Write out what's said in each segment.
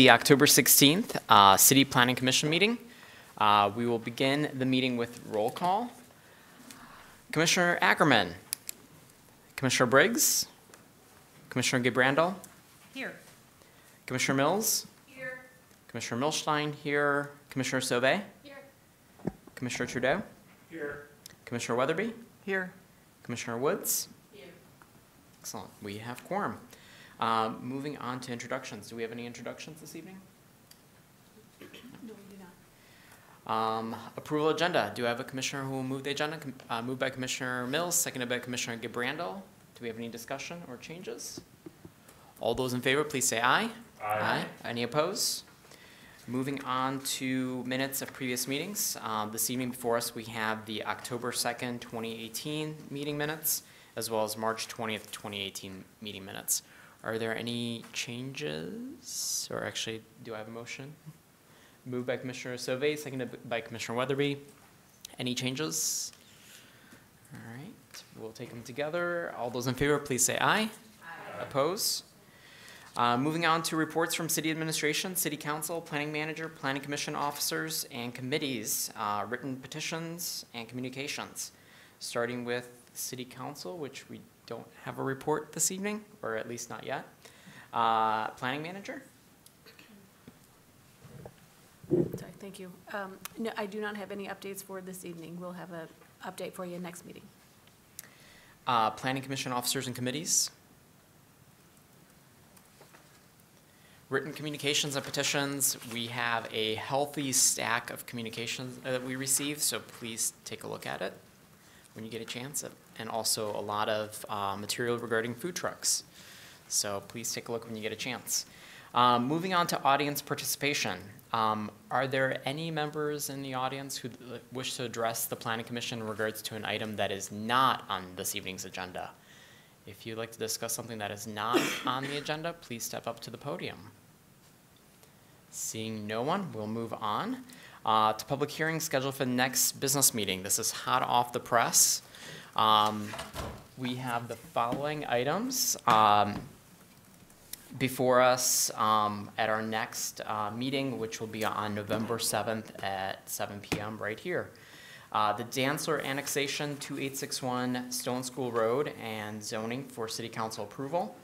the October 16th City Planning Commission meeting. We will begin the meeting with roll call. Commissioner Ackerman, Commissioner Briggs, Commissioner Gabrandel. Here. Commissioner Mills. Here. Commissioner Milstein here. Commissioner Sauvé. Here. Commissioner Trudeau. Here. Commissioner Weatherby. Here. Commissioner Woods. Here. Excellent. We have quorum. Moving on to introductions. Do we have any introductions this evening? No, we do not. Approval agenda. Do I have a commissioner who will move the agenda? Moved by Commissioner Mills, seconded by Commissioner Gabrandel. Do we have any discussion or changes? All those in favor, please say aye. Aye. Any opposed? Moving on to minutes of previous meetings. This evening before us, we have the October 2nd, 2018 meeting minutes, as well as March 20th, 2018 meeting minutes. Are there any changes? Or actually, do I have a motion? Moved by Commissioner Sauvé, seconded by Commissioner Weatherby. Any changes? All right, we'll take them together. All those in favor, please say aye. Aye. Oppose? Moving on to reports from City Administration, City Council, Planning Manager, Planning Commission officers, and committees, written petitions, and communications. Starting with City Council, which we don't have a report this evening, or at least not yet. Planning Manager? Sorry, thank you. No, I do not have any updates for this evening. We'll have an update for you next meeting. Planning Commission officers and committees? Written communications and petitions. We have a healthy stack of communications that we receive, so please take a look at it when you get a chance, and also a lot of material regarding food trucks. So please take a look when you get a chance. Moving on to audience participation. Are there any members in the audience who wish to address the Planning Commission in regards to an item that is not on this evening's agenda? If you'd like to discuss something that is not on the agenda, please step up to the podium. Seeing no one, we'll move on to public hearing scheduled for the next business meeting. This is hot off the press. We have the following items before us at our next meeting, which will be on November 7th at 7 p.m. right here. The Dantzler annexation 2861 Stone School Road and zoning for City Council approval.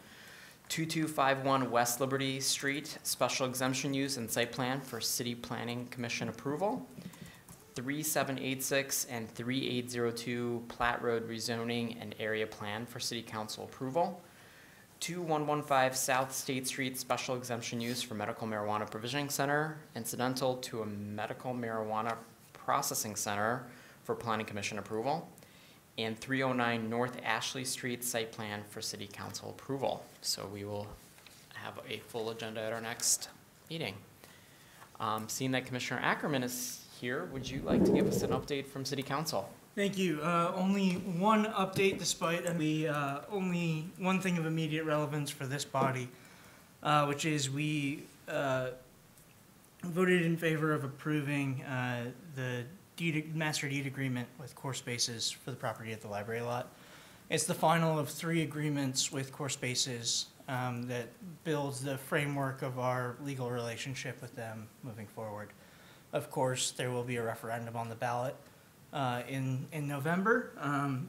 2251 West Liberty Street special exemption use and site plan for City Planning Commission approval. 3786 and 3802 Platte Road rezoning and area plan for City Council approval. 2115 South State Street special exemption use for medical marijuana provisioning center, incidental to a medical marijuana processing center for Planning Commission approval. And 309 North Ashley Street site plan for City Council approval. So we will have a full agenda at our next meeting. Seeing that Commissioner Ackerman is here, would you like to give us an update from City Council? Thank you. Only one update, despite the only one thing of immediate relevance for this body, which is we voted in favor of approving the master deed agreement with Core Spaces for the property at the library lot. It's the final of 3 agreements with Core Spaces that builds the framework of our legal relationship with them moving forward. Of course, there will be a referendum on the ballot in November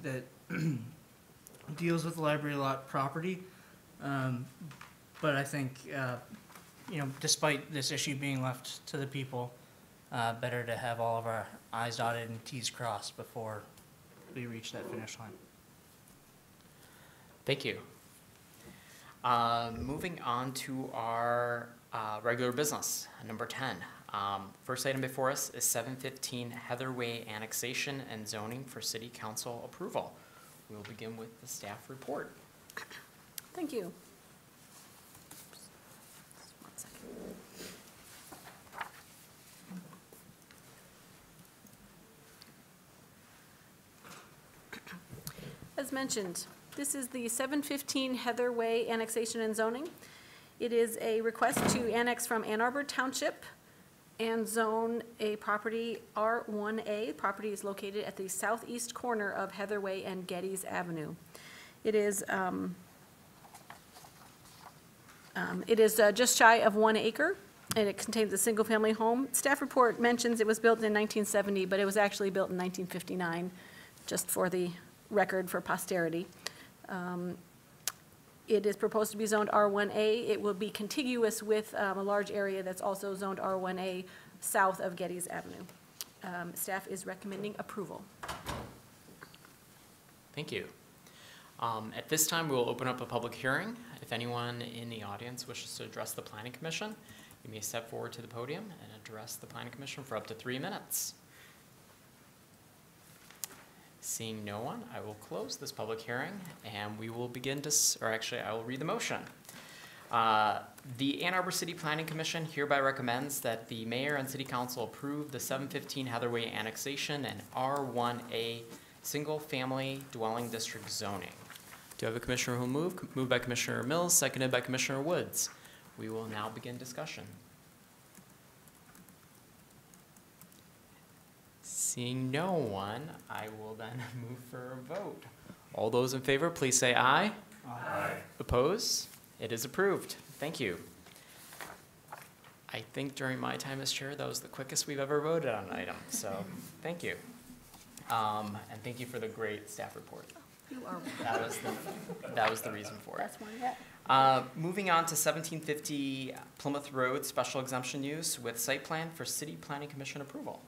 that deals with the library lot property. But I think, despite this issue being left to the people, better to have all of our I's dotted and T's crossed before we reach that finish line. Thank you. Moving on to our regular business, number 10. First item before us is 715 Heather Way annexation and zoning for City Council approval. We will begin with the staff report. Thank you. As mentioned, this is the 715 Heather Way annexation and zoning. It is a request to annex from Ann Arbor Township and zone a property R1A. Property is located at the southeast corner of Heather Way and Geddes Avenue. It is just shy of 1 acre. and it contains a single-family home. Staff report mentions it was built in 1970, but it was actually built in 1959, just for the record for posterity. It is proposed to be zoned R1A. It will be contiguous with a large area that's also zoned R1A south of Geddes Avenue. Staff is recommending approval. Thank you. At this time, we will open up a public hearing. If anyone in the audience wishes to address the Planning Commission, you may step forward to the podium and address the Planning Commission for up to 3 minutes. Seeing no one, I will close this public hearing and we will begin to, or actually I will read the motion. The Ann Arbor City Planning Commission hereby recommends that the mayor and city council approve the 715 Heatherway annexation and R1A single-family dwelling district zoning. Do I have a commissioner who will move? Moved by Commissioner Mills, seconded by Commissioner Woods. We will now begin discussion. Seeing no one, I will then move for a vote. All those in favor, please say aye. Aye. Oppose? It is approved. Thank you. I think during my time as chair, that was the quickest we've ever voted on an item, so thank you. And thank you for the great staff report. You are, That was the reason for it. that's one, yeah. Moving on to 1750 Plymouth Road special exemption use with site plan for City Planning Commission approval.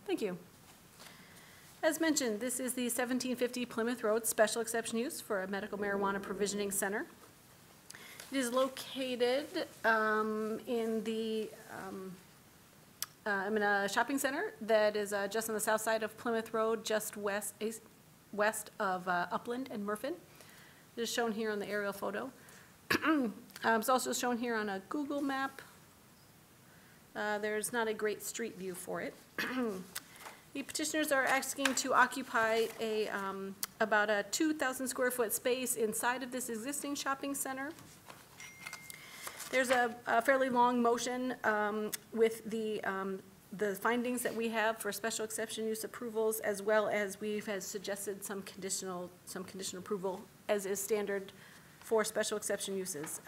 Thank you. As mentioned, this is the 1750 Plymouth Road special exception use for a medical marijuana provisioning center. It is located in a shopping center that is just on the south side of Plymouth Road, just west of Upland and Murfin. It is shown here on the aerial photo. It's also shown here on a Google map. There's not a great street view for it. The petitioners are asking to occupy about a 2,000 square foot space inside of this existing shopping center. There's a fairly long motion with the findings that we have for special exception use approvals, as well as we've suggested some conditional approval as is standard for special exception uses.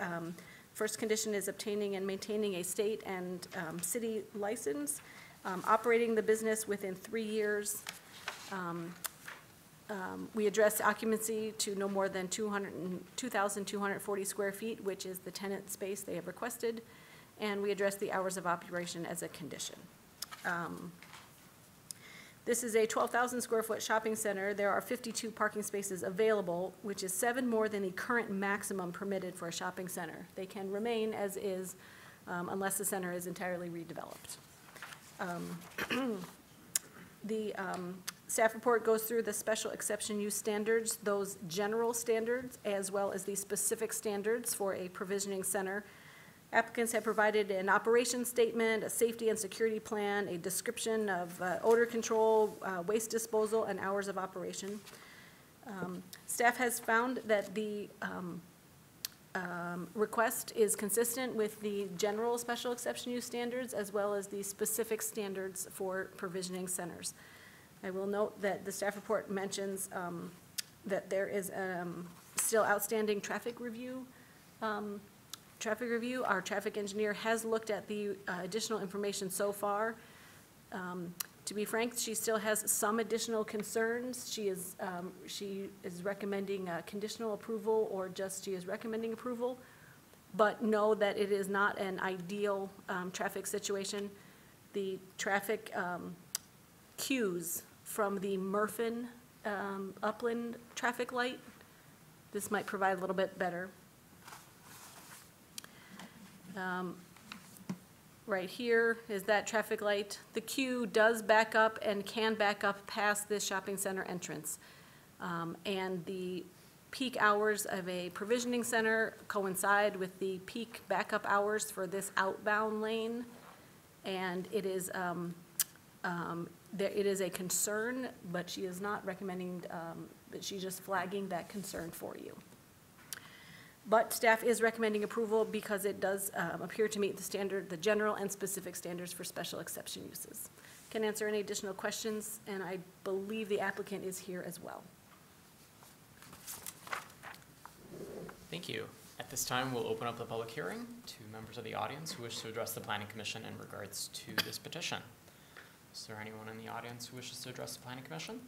First condition is obtaining and maintaining a state and city license, operating the business within 3 years. We address occupancy to no more than 2,240 square feet, which is the tenant space they have requested, and we address the hours of operation as a condition. This is a 12,000 square foot shopping center. There are 52 parking spaces available, which is 7 more than the current maximum permitted for a shopping center. They can remain as is unless the center is entirely redeveloped. The staff report goes through the special exception use standards, those general standards, as well as the specific standards for a provisioning center. Applicants have provided an operation statement, a safety and security plan, a description of odor control, waste disposal, and hours of operation. Staff has found that the request is consistent with the general special exception use standards as well as the specific standards for provisioning centers. I will note that the staff report mentions that there is still outstanding traffic review. Our traffic engineer has looked at the additional information so far. To be frank, she still has some additional concerns. She is recommending conditional approval, or just she is recommending approval, but know that it is not an ideal traffic situation. The traffic cues from the Murfin Upland traffic light, this might provide a little bit better. Right here is that traffic light. The queue does back up and can back up past this shopping center entrance. And the peak hours of a provisioning center coincide with the peak backup hours for this outbound lane. And it is, it is a concern, but she is not recommending, but she's just flagging that concern for you. But staff is recommending approval because it does appear to meet the general and specific standards for special exception uses. Can answer any additional questions, and I believe the applicant is here as well. Thank you. At this time, we'll open up the public hearing to members of the audience who wish to address the Planning Commission in regards to this petition. Is there anyone in the audience who wishes to address the Planning Commission?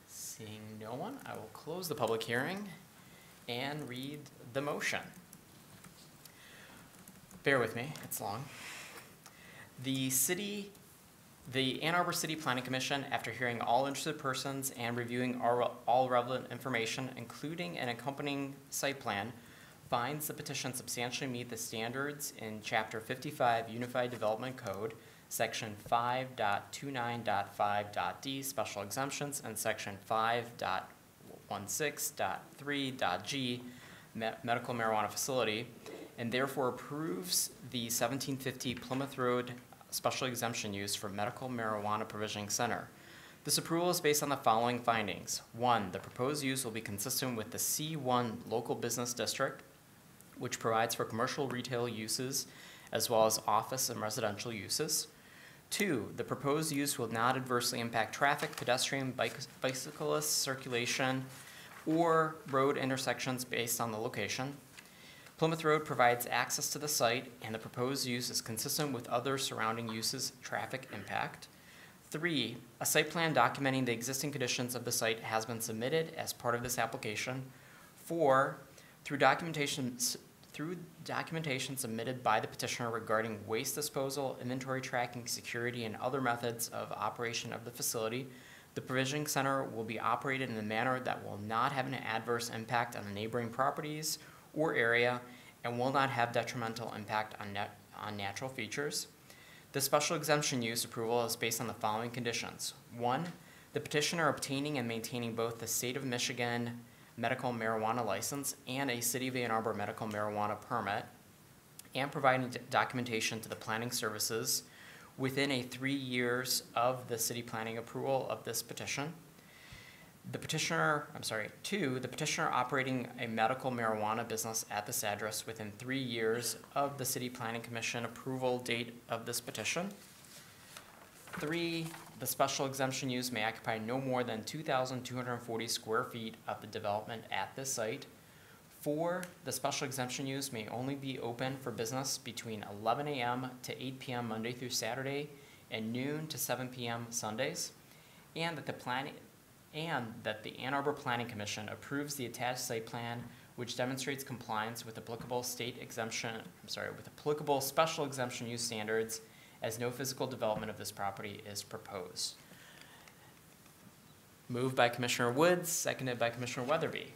Seeing no one, I will close the public hearing and read the motion. Bear with me, it's long. The Ann Arbor City Planning Commission, after hearing all interested persons and reviewing all relevant information, including an accompanying site plan, finds the petition substantially meet the standards in Chapter 55 Unified Development Code, Section 5.29.5.d, special exemptions, and Section 5.16.3.g, medical marijuana facility, and therefore approves the 1750 Plymouth Road special exemption use for medical marijuana provisioning center. This approval is based on the following findings. 1, the proposed use will be consistent with the C1 local business district, which provides for commercial retail uses as well as office and residential uses. 2, the proposed use will not adversely impact traffic, pedestrian, bicyclist circulation, or road intersections based on the location. Plymouth Road provides access to the site, and the proposed use is consistent with other surrounding uses' traffic impact. 3, a site plan documenting the existing conditions of the site has been submitted as part of this application. 4, through documentation submitted by the petitioner regarding waste disposal, inventory tracking, security, and other methods of operation of the facility, the provisioning center will be operated in a manner that will not have an adverse impact on the neighboring properties or area and will not have detrimental impact on natural features. The special exemption use approval is based on the following conditions. 1, the petitioner obtaining and maintaining both the State of Michigan medical marijuana license and a City of Ann Arbor medical marijuana permit, and providing documentation to the planning services within 3 years of the city planning approval of this petition. 2, the petitioner operating a medical marijuana business at this address within 3 years of the City Planning Commission approval date of this petition. 3, the special exemption use may occupy no more than 2,240 square feet of the development at this site. 4, the special exemption use may only be open for business between 11 a.m. to 8 p.m. Monday through Saturday and noon to 7 p.m. Sundays, and that the Ann Arbor Planning Commission approves the attached site plan which demonstrates compliance with applicable applicable special exemption use standards, as no physical development of this property is proposed. Moved by Commissioner Woods, seconded by Commissioner Weatherby.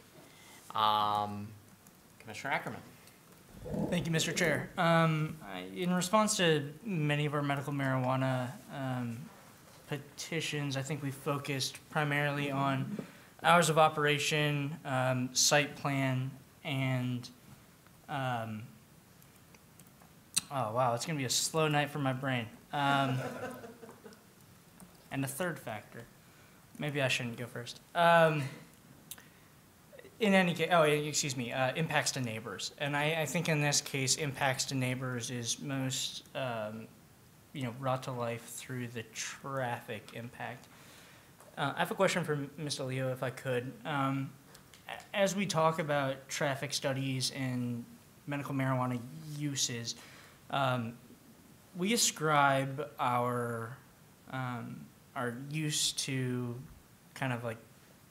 Commissioner Ackerman. Thank you, Mr. Chair. In response to many of our medical marijuana petitions, I think we focused primarily on hours of operation, site plan, and oh wow, it's gonna be a slow night for my brain. And the third factor, maybe I shouldn't go first. In any case, impacts to neighbors. And I think in this case, impacts to neighbors is most, brought to life through the traffic impact. I have a question for Mr. Leo, if I could. As we talk about traffic studies and medical marijuana uses, we ascribe our use to kind of like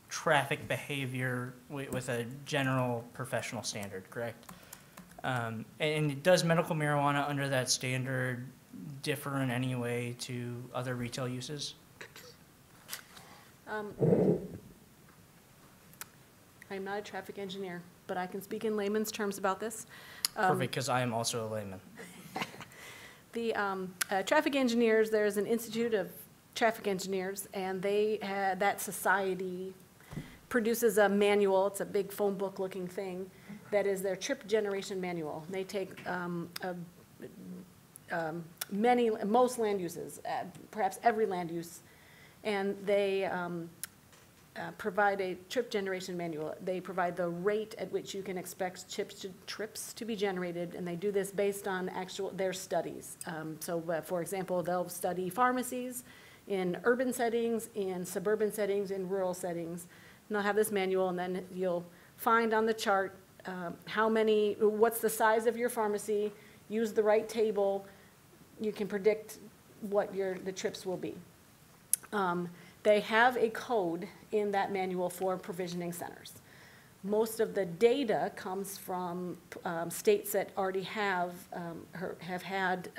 traffic behavior with a general professional standard, correct? And does medical marijuana under that standard differ in any way to other retail uses? I'm not a traffic engineer, but I can speak in layman's terms about this. Perfect, because I am also a layman. The traffic engineers, there's an Institute of Traffic Engineers, and that society produces a manual. It's a big phone book looking thing that is their trip generation manual. They take most land uses, perhaps every land use, and they provide a trip generation manual. They provide the rate at which you can expect trips to be generated, and they do this based on their studies. For example, they'll study pharmacies in urban settings, in suburban settings, in rural settings. And they'll have this manual, and then you'll find on the chart what's the size of your pharmacy, use the right table, you can predict what the trips will be. They have a code in that manual for provisioning centers. Most of the data comes from states that already have had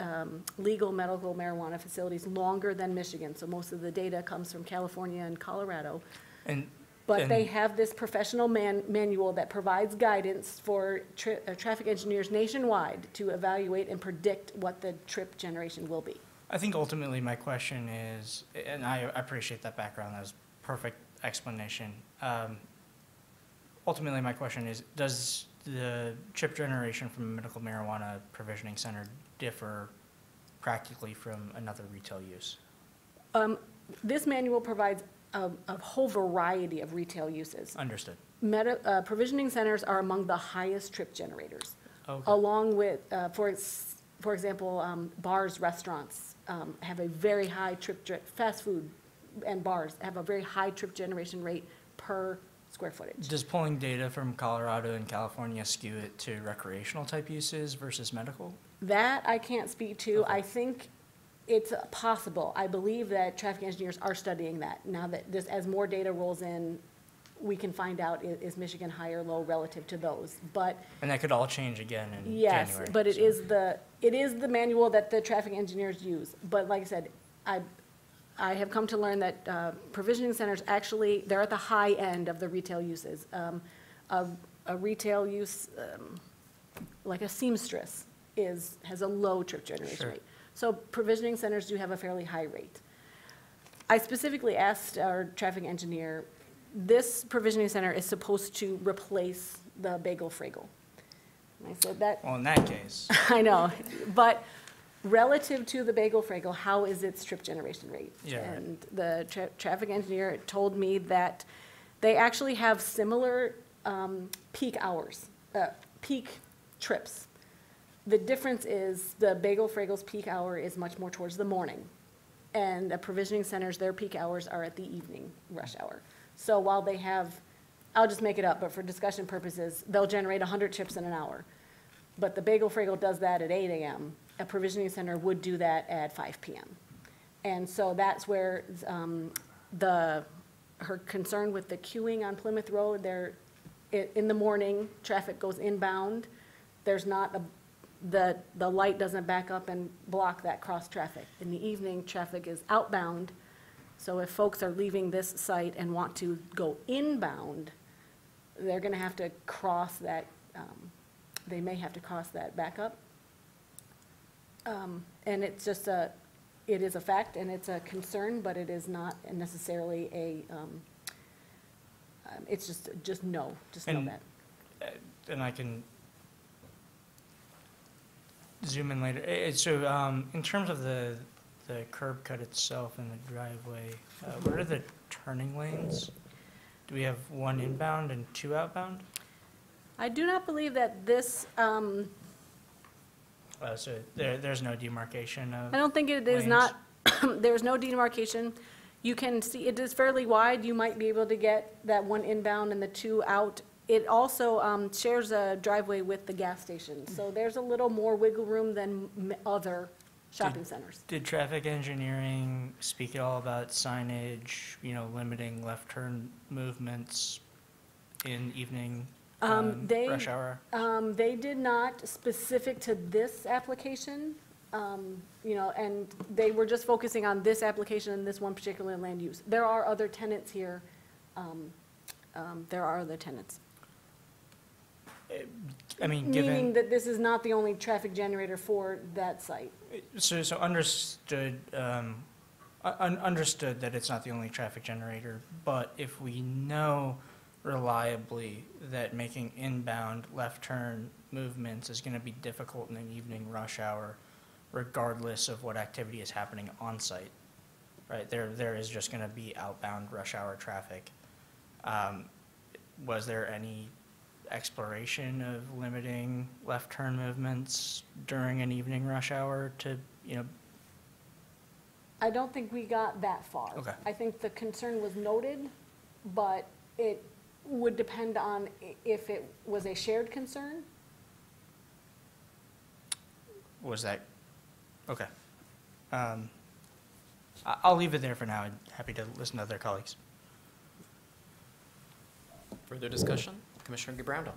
legal medical marijuana facilities longer than Michigan. So most of the data comes from California and Colorado. But they have this professional manual that provides guidance for traffic engineers nationwide to evaluate and predict what the trip generation will be. I think ultimately my question is, and I appreciate that background, that was perfect explanation. Ultimately my question is, does the trip generation from a medical marijuana provisioning center differ practically from another retail use? This manual provides a whole variety of retail uses. Understood. Provisioning centers are among the highest trip generators, Okay. along with, for example, bars, restaurants have a very high fast food and bars have a very high trip generation rate per square footage. Does pulling data from Colorado and California skew it to recreational type uses versus medical? That I can't speak to. Okay. I think it's possible. I believe that traffic engineers are studying that. Now that as more data rolls in, we can find out is Michigan high or low relative to those. But And that could all change again in yes, January. but it so. is the manual that the traffic engineers use. But like I said, I have come to learn that provisioning centers actually, they're at the high end of the retail uses. A retail use, like a seamstress, has a low trip generation Sure. rate. So provisioning centers do have a fairly high rate. I specifically asked our traffic engineer, this provisioning center is supposed to replace the Bagel Fragel. And I said that, Well, in that case, I know, but relative to the Bagel Fragel, how is its trip generation rate? Yeah, right. And the traffic engineer told me that they actually have similar peak hours, peak trips. The difference is the Bagel Fragel's peak hour is much more towards the morning. And the provisioning centers, their peak hours are at the evening rush hour. So while they have, I'll just make it up, but for discussion purposes, they'll generate 100 trips in an hour. But the Bagel Fragel does that at 8 a.m. A provisioning center would do that at 5 p.m. And so that's where her concern with the queuing on Plymouth Road, in the morning, traffic goes inbound. There's not the light doesn't back up and block that cross traffic. In the evening, traffic is outbound. So if folks are leaving this site and want to go inbound, they're going to have to cross that, they may have to cross that back up. And it's just it is a fact and it's a concern, but it is not necessarily it's just know that. and I can zoom in later. So in terms of the curb cut itself and the driveway, what are the turning lanes? Do we have one inbound and two outbound? I do not believe that this, So there's no demarcation of I don't think it is lanes? not, there's no demarcation. You can see, it is fairly wide. You might be able to get that one inbound and the two out. It also shares a driveway with the gas station. So there's a little more wiggle room than other shopping centers. Did traffic engineering speak at all about signage, limiting left turn movements in evening rush hour? They did not specific to this application, and they were just focusing on this application and this one particular land use. There are other tenants here. There are other tenants. I mean, Meaning that this is not the only traffic generator for that site. So understood, understood that it's not the only traffic generator, but if we know reliably that making inbound left turn movements is going to be difficult in an evening rush hour, regardless of what activity is happening on site, right? There is just going to be outbound rush hour traffic. Was there any exploration of limiting left turn movements during an evening rush hour to, I don't think we got that far. Okay. I think the concern was noted, but would depend on if it was a shared concern. Was that, okay. I'll leave it there for now. I'm happy to listen to other colleagues. Further discussion? Commissioner Gabrando.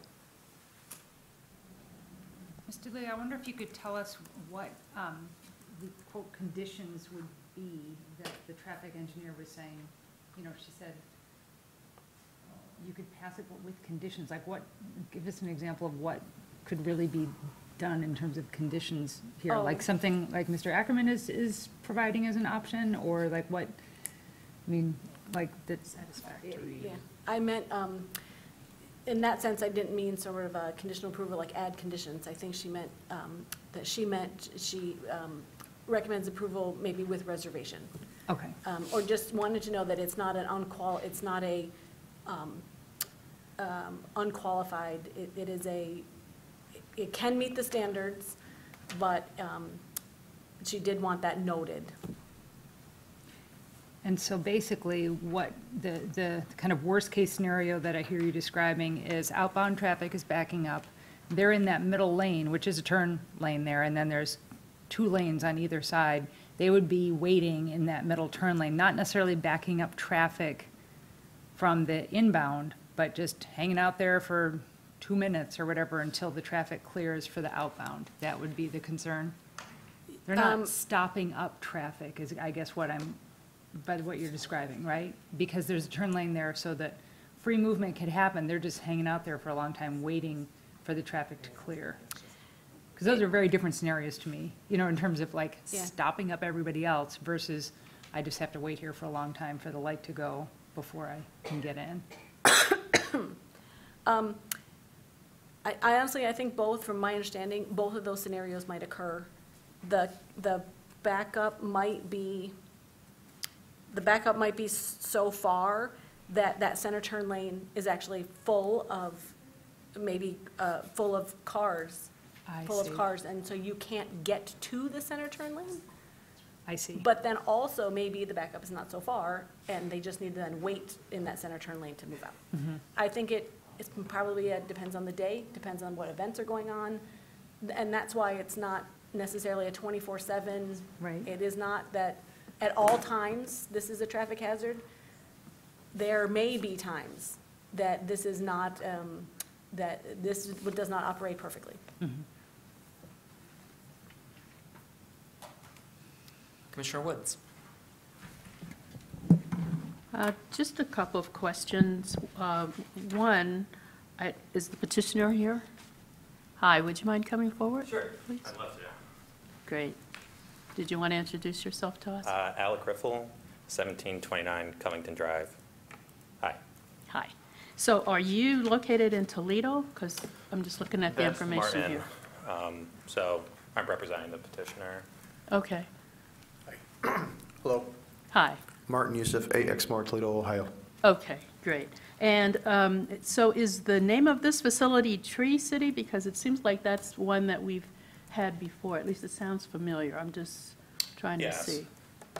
Mr. Lee, I wonder if you could tell us what the quote conditions would be that the traffic engineer was saying. You know, she said you could pass it with conditions. Like what, give us an example of what could really be done in terms of conditions here? Oh. Like something like Mr. Ackerman is providing as an option, or like what, I mean, like that's satisfactory? Yeah, I meant, in that sense, I didn't mean sort of a conditional approval, like add conditions. I think she meant, she recommends approval maybe with reservation. Okay. Or just wanted to know that it's not an unqualified, it is it can meet the standards, but she did want that noted. And so basically, what the kind of worst-case scenario that I hear you describing is outbound traffic is backing up. They're in that middle lane, which is a turn lane there, and then there's 2 lanes on either side. They would be waiting in that middle turn lane, not necessarily backing up traffic from the inbound, but just hanging out there for 2 minutes or whatever until the traffic clears for the outbound. That would be the concern? They're not stopping up traffic, is I guess what I'm, by what you're describing, right? Because there's a turn lane there so that free movement could happen. They're just hanging out there for a long time waiting for the traffic to clear. Because those are very different scenarios to me, you know, in terms of like Yeah. stopping up everybody else versus I just have to wait here for a long time for the light to go before I can get in. I honestly, I think both, from my understanding, both of those scenarios might occur. The backup might be so far that that center turn lane is actually full of, maybe, full of cars. I Full see. of cars, and so you can't get to the center turn lane. I see. But then also, maybe the backup is not so far, and they just need to then wait in that center turn lane to move out. I think it's probably, depends on the day, depends on what events are going on, and that's why it's not necessarily a 24/7. Right. It is not that at all times, this is a traffic hazard. There may be times that this is not, that this does not operate perfectly. Commissioner Woods. Just a couple of questions. One, is the petitioner here? Hi, would you mind coming forward? Sure, please? I'd love to. Great. Did you want to introduce yourself to us? Alec Riffle, 1729 Covington Drive. Hi. Hi. So are you located in Toledo? Because I'm just looking at the That's information Martin. here. So I'm representing the petitioner. Okay. Hello, Hi. Martin Youssef, AXMAR, Toledo, Ohio. Okay, great. And so is the name of this facility Tree City? Because it seems like that's one that we've had before. At least it sounds familiar. I'm just trying to Yes. see.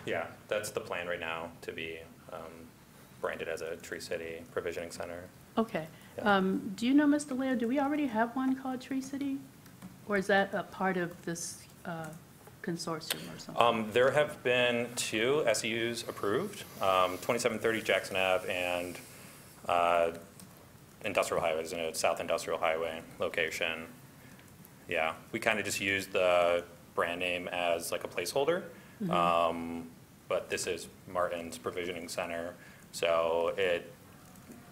Yeah, that's the plan right now, to be branded as a Tree City Provisioning Center. Okay. Yeah. Do you know, Mr. Leo, do we already have one called Tree City? Or is that a part of this consortium or something? There have been 2 SEUs approved, 2730 Jackson Ave and Industrial Highway, is in a South Industrial Highway location. Yeah, we kind of just used the brand name as like a placeholder. But this is Martin's Provisioning Center. So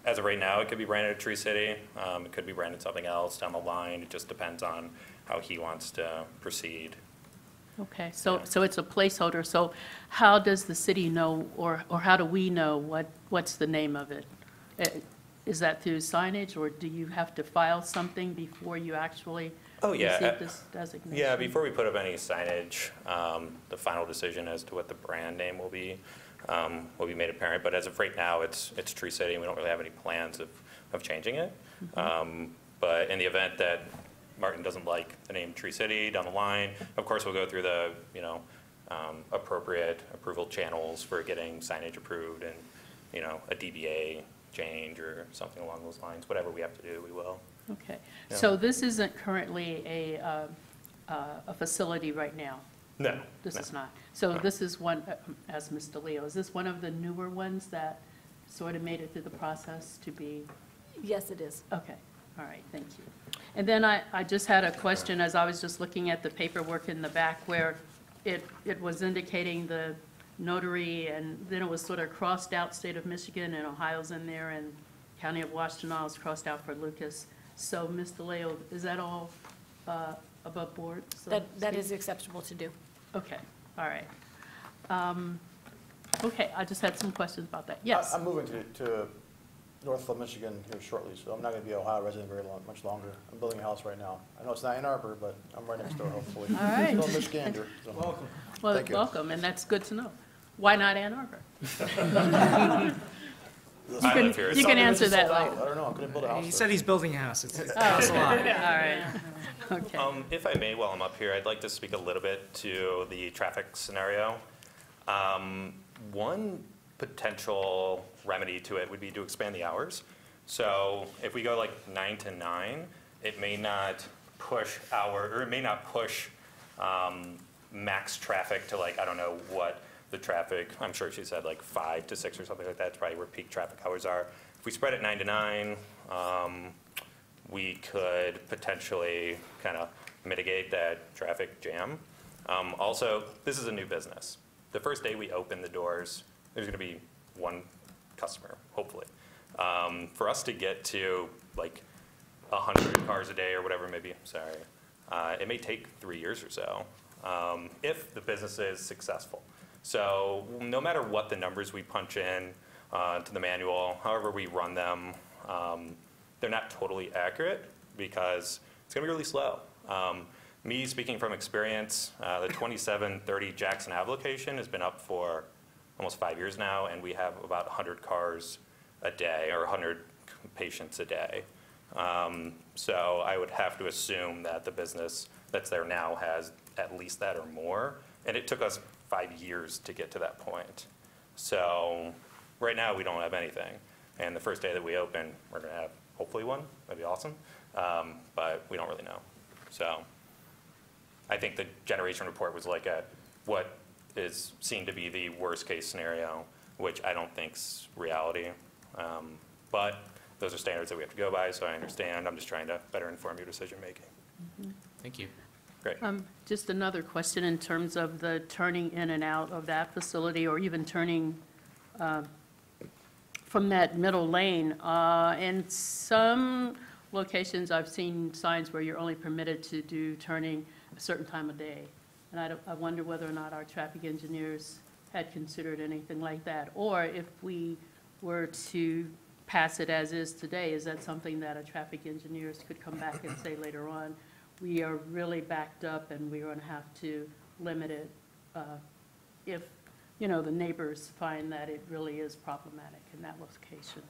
as of right now, it could be branded Tree City. It could be branded something else down the line. It just depends on how he wants to proceed. Okay, so it's a placeholder. So how does the city know, or how do we know what's the name of it? Is that through signage, or do you have to file something before you actually Oh, yeah. receive this designation? Yeah, before we put up any signage, the final decision as to what the brand name will be made apparent. But as of right now, it's Tree City, and we don't really have any plans of changing it. But in the event that Martin doesn't like the name Tree City down the line, of course, we'll go through the, appropriate approval channels for getting signage approved and, a DBA change or something along those lines. Whatever we have to do, we will. Okay, Yeah. so this isn't currently a facility right now? No. This no. is not. So this is one, as Mr. Leo, is this one of the newer ones that sort of made it through the process to be? Yes, it is. Okay, all right, thank you. And then I just had a question as I was just looking at the paperwork in the back where it was indicating the notary, and then it was sort of crossed out State of Michigan, and Ohio's in there, and County of Washtenaw is crossed out for Lucas. So, Mr. Leo, is that all above board? so to That speak? is acceptable to do. Okay, all right. Okay, I just had some questions about that. Yes? I'm moving to Northfield, Michigan here shortly, so I'm not going to be an Ohio resident very much longer. I'm building a house right now. I know it's not Ann Arbor, but I'm right next door, hopefully. All right. Still Michigander. So. Welcome. Well, Thank you. welcome, and that's good to know. Why not Ann Arbor? I live here. You can answer that Sold out. later. I don't know, I'm going to build a house. He there. said he's building a house. It's Oh, costs a lot. all right. Okay. If I may, while I'm up here, I'd like to speak a little bit to the traffic scenario. One potential remedy to it would be to expand the hours. So if we go like 9 to 9, it may not push max traffic to like, I don't know what the traffic, I'm sure she said like 5 to 6 or something like that. That's probably where peak traffic hours are. If we spread it 9 to 9, we could potentially kind of mitigate that traffic jam. Also, this is a new business. The first day we open the doors, there's going to be one customer, hopefully. For us to get to like 100 cars a day or whatever, maybe, sorry, it may take 3 years or so if the business is successful. So no matter what the numbers we punch in to the manual, however we run them, they're not totally accurate because it's going to be really slow. Me speaking from experience, the 2730 Jackson Ave location has been up for almost 5 years now, and we have about 100 cars a day or 100 patients a day. So I would have to assume that the business that's there now has at least that or more, and it took us 5 years to get to that point. So right now we don't have anything, and the first day that we open, we're going to have hopefully one. That'd be awesome, but we don't really know. So I think the generation report was like what is seen to be the worst case scenario, which I don't think's reality. But those are standards that we have to go by, so I understand. I'm just trying to better inform your decision making. Thank you. Great. Just another question in terms of the turning in and out of that facility, or even turning from that middle lane. In some locations, I've seen signs where you're only permitted to do turning a certain time of day. And I wonder whether or not our traffic engineers had considered anything like that. Or if we were to pass it as is today, is that something that our traffic engineers could come back and say later on, we are really backed up and we're going to have to limit it if, you know, the neighbors find that it really is problematic in that location?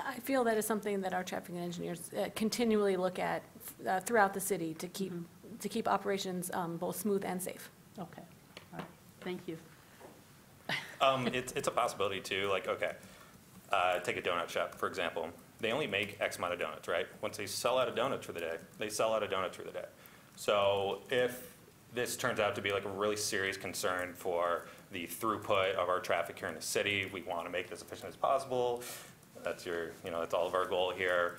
I feel that is something that our traffic engineers continually look at throughout the city to keep operations both smooth and safe. Okay, all right, thank you. It's a possibility too, like, okay, take a donut shop, for example. They only make X amount of donuts, right? Once they sell out of donuts for the day, they sell out of donuts for the day. So if this turns out to be like a really serious concern for the throughput of our traffic here in the city, we want to make it as efficient as possible. That's that's all of our goal here.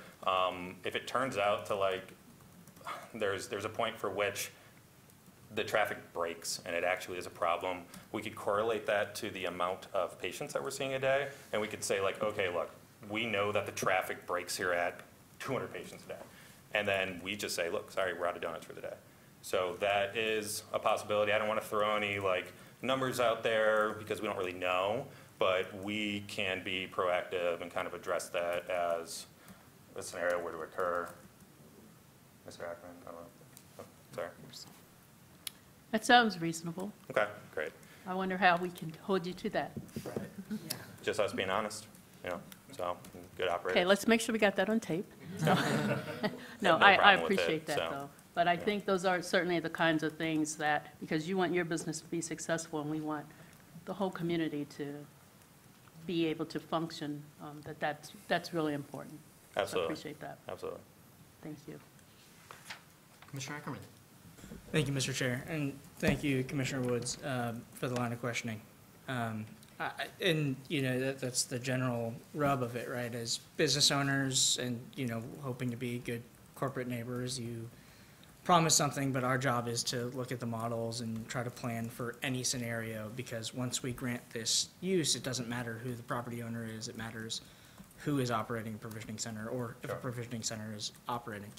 If it turns out to like, there's a point for which the traffic breaks and it actually is a problem, we could correlate that to the amount of patients that we're seeing a day, and we could say like, okay, look, we know that the traffic breaks here at 200 patients a day. And then we just say, look, sorry, we're out of donuts for the day. So that is a possibility. I don't want to throw any like numbers out there because we don't really know, but we can be proactive and kind of address that as a scenario were to occur. Mr. Ackerman, I don't know. Oh, sorry. That sounds reasonable. Okay, great. I wonder how we can hold you to that. Just us being honest, so good operators. Okay, let's make sure we got that on tape. No, no I problem with appreciate it, that, so, though. But I yeah. think those are certainly the kinds of things that, because you want your business to be successful, and we want the whole community to be able to function, that's really important. So I Absolutely. appreciate that. Absolutely. Thank you. Commissioner Ackerman? Thank you, Mr. Chair, and thank you, Commissioner Woods, for the line of questioning. And, you know, that's the general rub of it, right? As business owners and, you know, hoping to be good corporate neighbors, you promise something, but our job is to look at the models and try to plan for any scenario, because once we grant this use, it doesn't matter who the property owner is, it matters who is operating a provisioning center, or if a Sure. provisioning center is operating.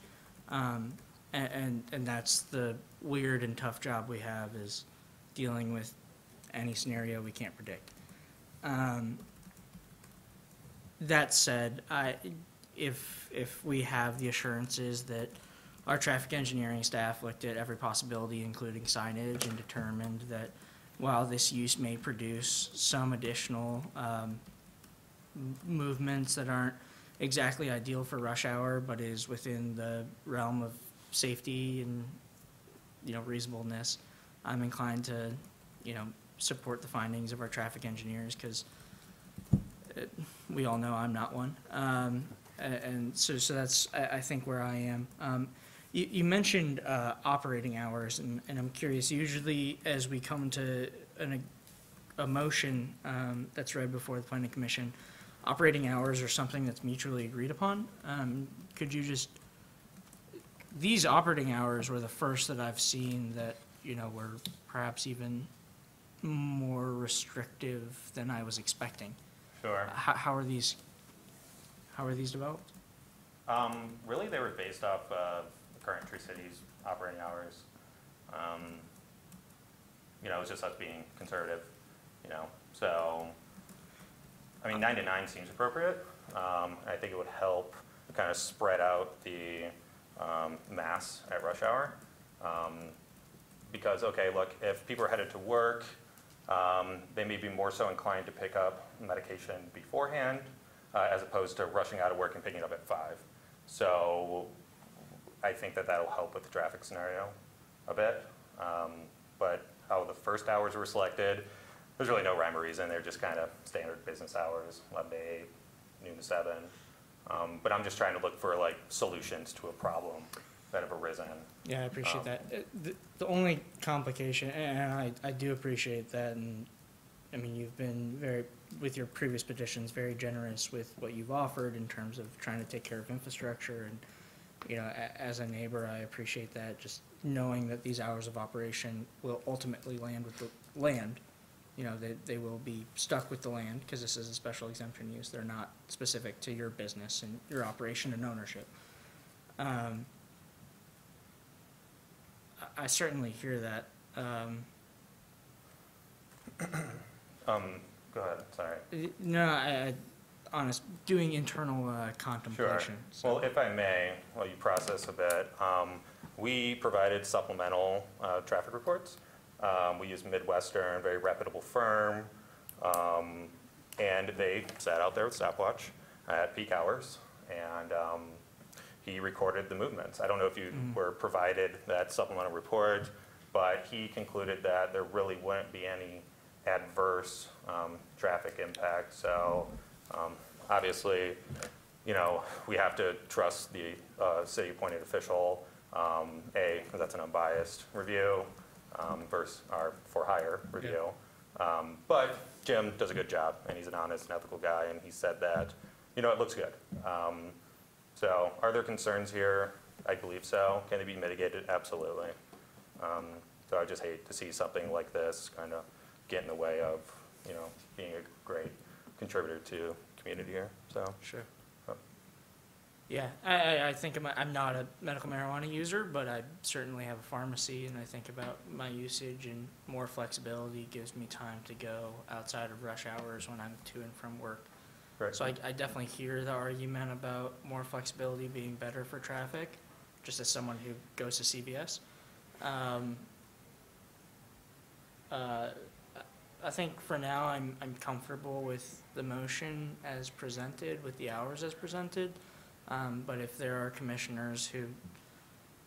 And that's the weird and tough job we have, is dealing with any scenario we can't predict. That said, if we have the assurances that our traffic engineering staff looked at every possibility, including signage, and determined that while this use may produce some additional movements that aren't exactly ideal for rush hour, but is within the realm of safety and, you know, reasonableness, I'm inclined to, you know, support the findings of our traffic engineers, because we all know I'm not one. And so that's, I think, where I am. You mentioned operating hours, and I'm curious, usually as we come to a motion that's read before the planning commission, operating hours are something that's mutually agreed upon. Could you just, these operating hours were the first that I've seen that, you know, were perhaps even more restrictive than I was expecting. Sure. How are these developed? Really, they were based off of the current Tree City's operating hours. You know, it's just us being conservative, you know. So, I mean, 9 to 9 seems appropriate. I think it would help kind of spread out the mass at rush hour. Because, okay, look, if people are headed to work, they may be more so inclined to pick up medication beforehand, as opposed to rushing out of work and picking it up at 5. So I think that that'll help with the traffic scenario a bit. But how the first hours were selected, there's really no rhyme or reason. They're just kind of standard business hours, 11 to 8, noon to 7. But I'm just trying to look for like solutions to a problem that have arisen. Yeah, I appreciate that. The only complication, and I do appreciate that, and I mean, you've been very, with your previous petitions, very generous with what you've offered in terms of trying to take care of infrastructure, and, you know, as a neighbor, I appreciate that, just knowing that these hours of operation will ultimately land with the land. You know, they will be stuck with the land, because this is a special exemption use. They're not specific to your business and your operation and ownership. I certainly hear that. Go ahead, sorry. No, doing internal contemplation. Sure. Well, if I may, while you process a bit, we provided supplemental traffic reports. We used Midwestern, very reputable firm, and they sat out there with stopwatch at peak hours, and he recorded the movements. I don't know if you were provided that supplemental report, but he concluded that there really wouldn't be any adverse traffic impact. So obviously, you know, we have to trust the city appointed official, because that's an unbiased review, versus our for hire review. But Jim does a good job, and he's an honest and ethical guy, and he said that, you know, it looks good. So are there concerns here? I believe so. Can they be mitigated? Absolutely. So I just hate to see something like this kind of get in the way of, you know, being a great contributor to community here. So Sure. Oh. Yeah, I think I'm not a medical marijuana user, but I certainly have a pharmacy, and I think about my usage, and more flexibility gives me time to go outside of rush hours when I'm to and from work. Right. So I definitely hear the argument about more flexibility being better for traffic, just as someone who goes to CVS. I think for now, I'm comfortable with the motion as presented, with the hours as presented. But if there are commissioners who,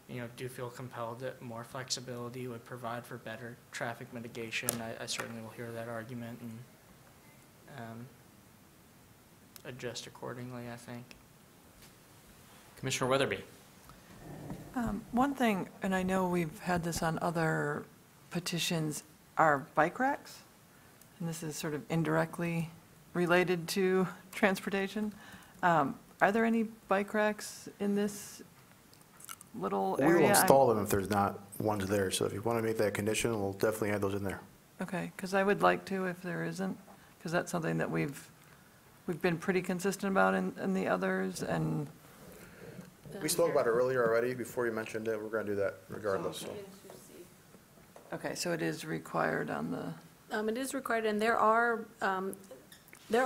you know, do feel compelled that more flexibility would provide for better traffic mitigation, I certainly will hear that argument, and adjust accordingly, I think. Commissioner Weatherby. One thing, and I know we've had this on other petitions, are bike racks. And this is sort of indirectly related to transportation. Are there any bike racks in this little We area? will install them if there's not ones there, so if you want to make that condition, we'll definitely add those in there. Okay, because I would like to if there isn't, because that's something that we've been pretty consistent about in the others, and We spoke about it earlier already, before you mentioned it, we're going to do that regardless, so. okay, so it is required on the, It is required, and there are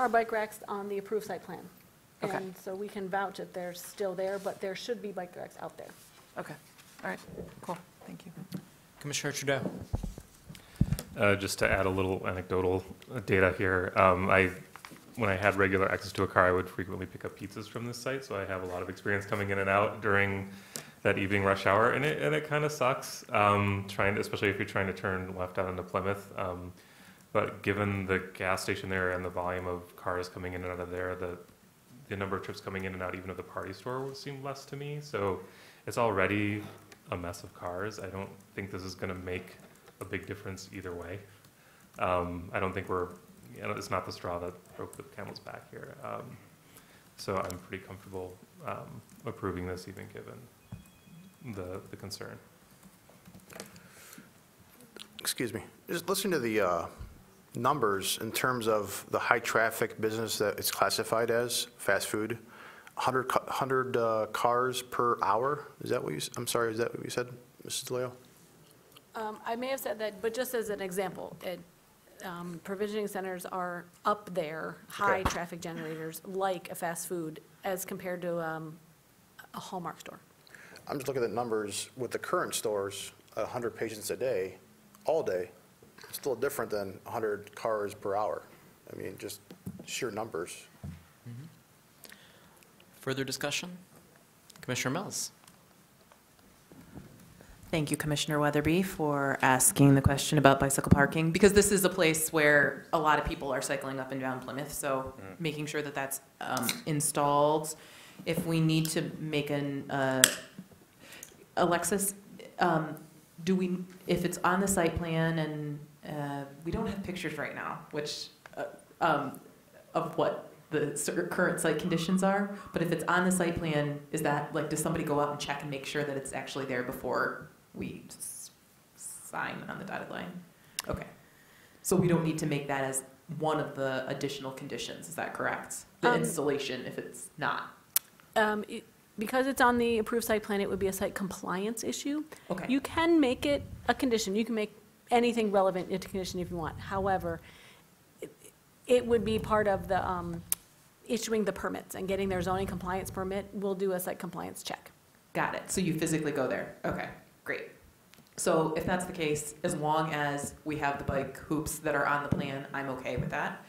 bike racks on the approved site plan. Okay. And so we can vouch that they're still there, but there should be bike racks out there. okay, all right, cool, thank you. Commissioner Trudeau. Just to add a little anecdotal data here, when I had regular access to a car, I would frequently pick up pizzas from this site, so I have a lot of experience coming in and out during that evening rush hour, and it kind of sucks, especially if you're trying to turn left out into Plymouth. But given the gas station there and the volume of cars coming in and out of there, the number of trips coming in and out, even of the party store, would seem less to me. So it's already a mess of cars. I don't think this is going to make a big difference either way. I don't think it's not the straw that broke the camel's back here. So I'm pretty comfortable approving this, even given the concern. Excuse me, just listening to the numbers in terms of the high-traffic business that it's classified as, fast food, 100 cars per hour, is that what you, I'm sorry, is that what you said, Mrs. DeLeo? I may have said that, but just as an example, provisioning centers are up there, high traffic generators, like a fast food, as compared to a Hallmark store. I'm just looking at numbers with the current stores, 100 patients a day, all day, it's still different than 100 cars per hour. I mean, just sheer numbers. Further discussion? Commissioner Mills. Thank you, Commissioner Weatherby, for asking the question about bicycle parking, because this is a place where a lot of people are cycling up and down Plymouth, so making sure that that's installed. If we need to make an, Alexis, if it's on the site plan, and we don't have pictures right now, which, of what the current site conditions are, but if it's on the site plan, is that, like, does somebody go out and check and make sure that it's actually there before we sign on the dotted line? Okay. So we don't need to make that as one of the additional conditions, is that correct? The installation, if it's not? Because it's on the approved site plan, it would be a site compliance issue. Okay. You can make it a condition. You can make anything relevant into condition if you want. However, it would be part of the issuing the permits and getting their zoning compliance permit. We'll do a site compliance check. Got it. So you physically go there. Okay, great. So if that's the case, as long as we have the bike hoops that are on the plan, I'm okay with that.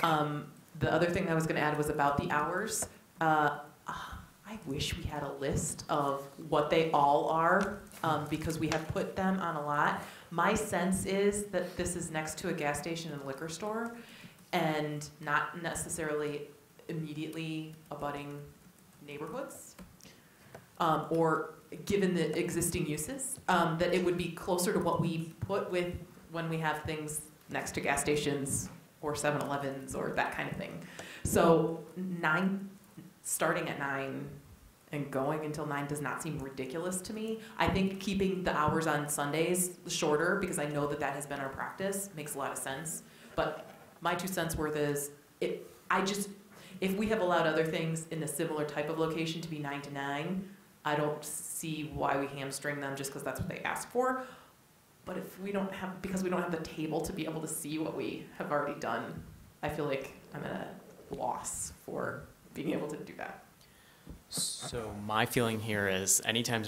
The other thing I was going to add was about the hours. I wish we had a list of what they all are, because we have put them on a lot. My sense is that this is next to a gas station and liquor store, and not necessarily immediately abutting neighborhoods, or given the existing uses, that it would be closer to what we put with when we have things next to gas stations or 7-Elevens or that kind of thing. So starting at 9 and going until 9 does not seem ridiculous to me. I think keeping the hours on Sundays shorter, because I know that that has been our practice, makes a lot of sense. But my 2 cents worth is, if we have allowed other things in a similar type of location to be 9 to 9, I don't see why we hamstring them just because that's what they ask for. But if we don't have, because we don't have the table to be able to see what we have already done, I feel like I'm at a loss for being able to do that. So my feeling here is anytime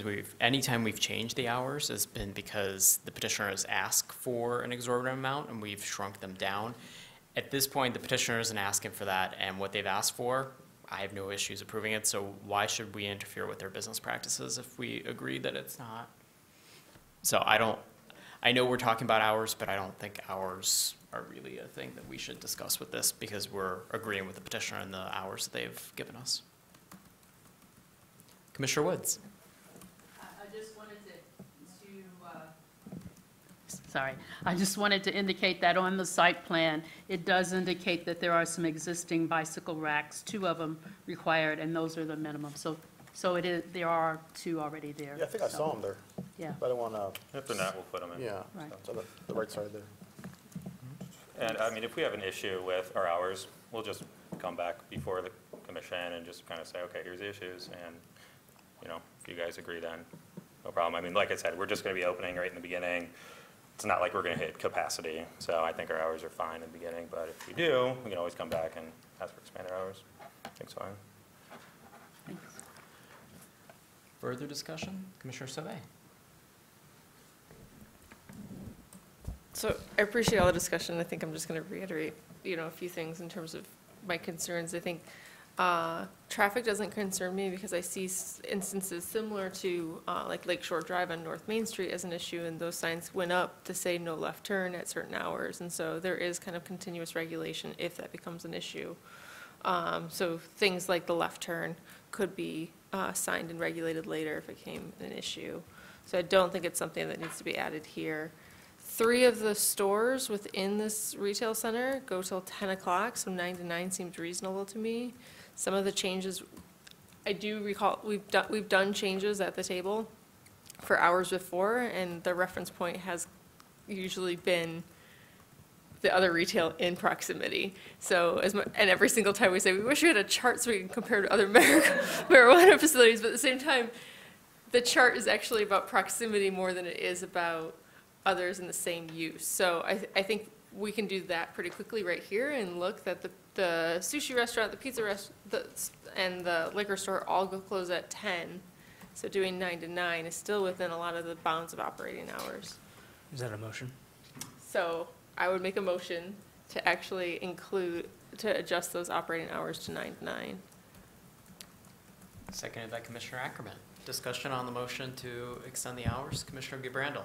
we've changed the hours has been because the petitioner has asked for an exorbitant amount and we've shrunk them down. At this point, the petitioner isn't asking for that, and what they've asked for, I have no issues approving it, so why should we interfere with their business practices if we agree that it's not? So I know we're talking about hours, but I don't think hours are really a thing that we should discuss with this because we're agreeing with the petitioner and the hours that they've given us. Commissioner Woods. I just wanted sorry, I just wanted to indicate that on the site plan, it does indicate that there are some existing bicycle racks, 2 of them required, and those are the minimum. So it is, there are 2 already there. Yeah, I think I saw them there. Yeah. But I don't want to, If they're not, we'll put them in. yeah, Right. it's on the right side there. And I mean, if we have an issue with our hours, we'll just come back before the commission and just kind of say, okay, here's the issues. And, you know, if you guys agree, then no problem. I mean, like I said, we're just going to be opening right in the beginning. It's not like we're going to hit capacity. So I think our hours are fine in the beginning. But if we do, we can always come back and ask for expanded hours. I think it's fine. Thanks. Further discussion? Commissioner Sauvé. So I appreciate all the discussion. I think I'm just going to reiterate, a few things in terms of my concerns. I think traffic doesn't concern me because I see instances similar to like Lakeshore Drive on North Main Street as an issue, and those signs went up to say no left turn at certain hours. And so there is kind of continuous regulation if that becomes an issue. So things like the left turn could be signed and regulated later if it became an issue. So I don't think it's something that needs to be added here. 3 of the stores within this retail center go till 10 o'clock, so 9 to 9 seems reasonable to me. Some of the changes, I do recall, we've done changes at the table for hours before, and the reference point has usually been the other retail in proximity. So, and every single time we say, we wish we had a chart so we can compare to other marijuana facilities, but at the same time, the chart is actually about proximity more than it is about others in the same use. So I think we can do that pretty quickly right here and look that the sushi restaurant, the pizza restaurant, and the liquor store all go close at 10. So doing 9 to 9 is still within a lot of the bounds of operating hours. Is that a motion? So I would make a motion to actually to adjust those operating hours to 9 to 9. Seconded by Commissioner Ackerman. Discussion on the motion to extend the hours. Commissioner Gabrandel.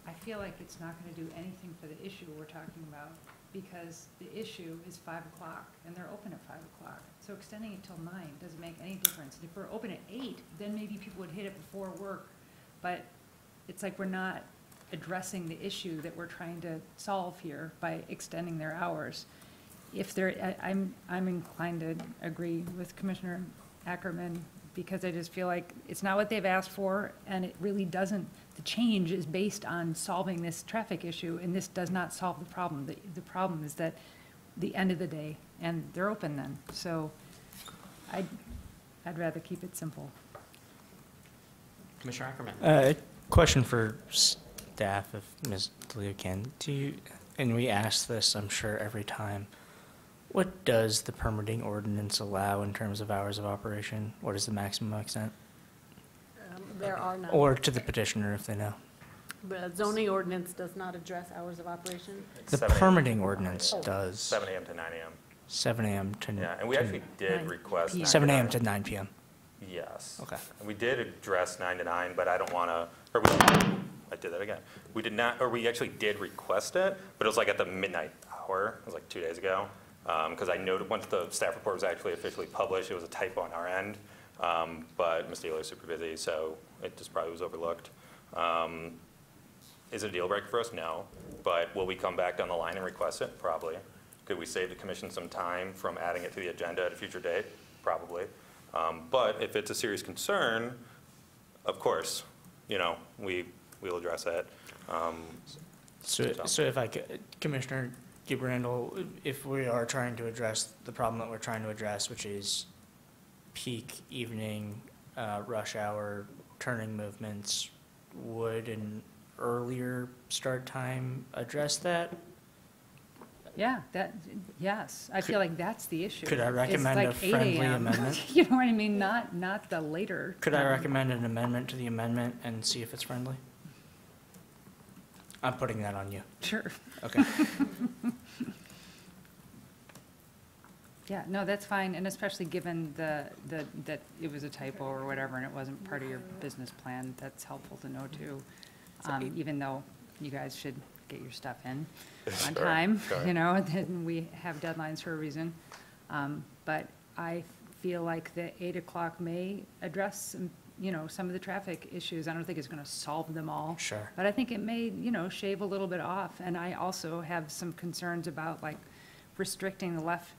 I feel like it's not going to do anything for the issue we're talking about, because the issue is 5 o'clock, and they're open at 5 o'clock. So extending it till 9 doesn't make any difference. And if we're open at 8, then maybe people would hit it before work. But it's like we're not addressing the issue that we're trying to solve here by extending their hours. If they're, I'm inclined to agree with Commissioner Ackerman, because I just feel like it's not what they've asked for, and it really doesn't. The change is based on solving this traffic issue, and this does not solve the problem. The problem is that the end of the day, and they're open then. So I'd rather keep it simple. Commissioner Ackerman. Question for staff, if Ms. DeLeo can. And we ask this, I'm sure, every time. What does the permitting ordinance allow in terms of hours of operation? What is the maximum extent? There are none. Or to the petitioner, if they know. The zoning ordinance does not address hours of operation. The 7 a.m. permitting ordinance does. 7 a.m. to 9 a.m. 7 a.m. to. Yeah, and we actually did 9 request. p.m. 7 a.m. to 9 p.m. Yes. Okay. And we did address 9 to 9, but I don't want to, I did that again. We did not, or we actually did request it, but it was like at the midnight hour. It was like 2 days ago. Because I noted once the staff report was actually officially published, it was a typo on our end. But Ms. Dealer is super busy, so it just probably was overlooked. Is it a deal breaker for us? No. But will we come back down the line and request it? Probably. Could we save the commission some time from adding it to the agenda at a future date? Probably. But if it's a serious concern, of course, we'll address it. So if I could, Commissioner Gabrandel, if we are trying to address the problem that we're trying to address, which is peak evening, rush hour, turning movements, would an earlier start time address that? Yeah, yes, I feel like that's the issue. Could I recommend It's a like 8 friendly a.m. amendment? You know what I mean? Not the later. Could I time. recommend an amendment to the amendment and see if it's friendly? I'm putting that on you. Sure. Okay. Yeah, no, that's fine, and especially given that it was a typo or whatever, and it wasn't part of your business plan, that's helpful to know too. even though you guys should get your stuff in on Sure, time, sure. you know, and we have deadlines for a reason. But I feel like the 8 o'clock may address, some of the traffic issues. I don't think it's going to solve them all. Sure. But I think it may, shave a little bit off. And I also have some concerns about like restricting the left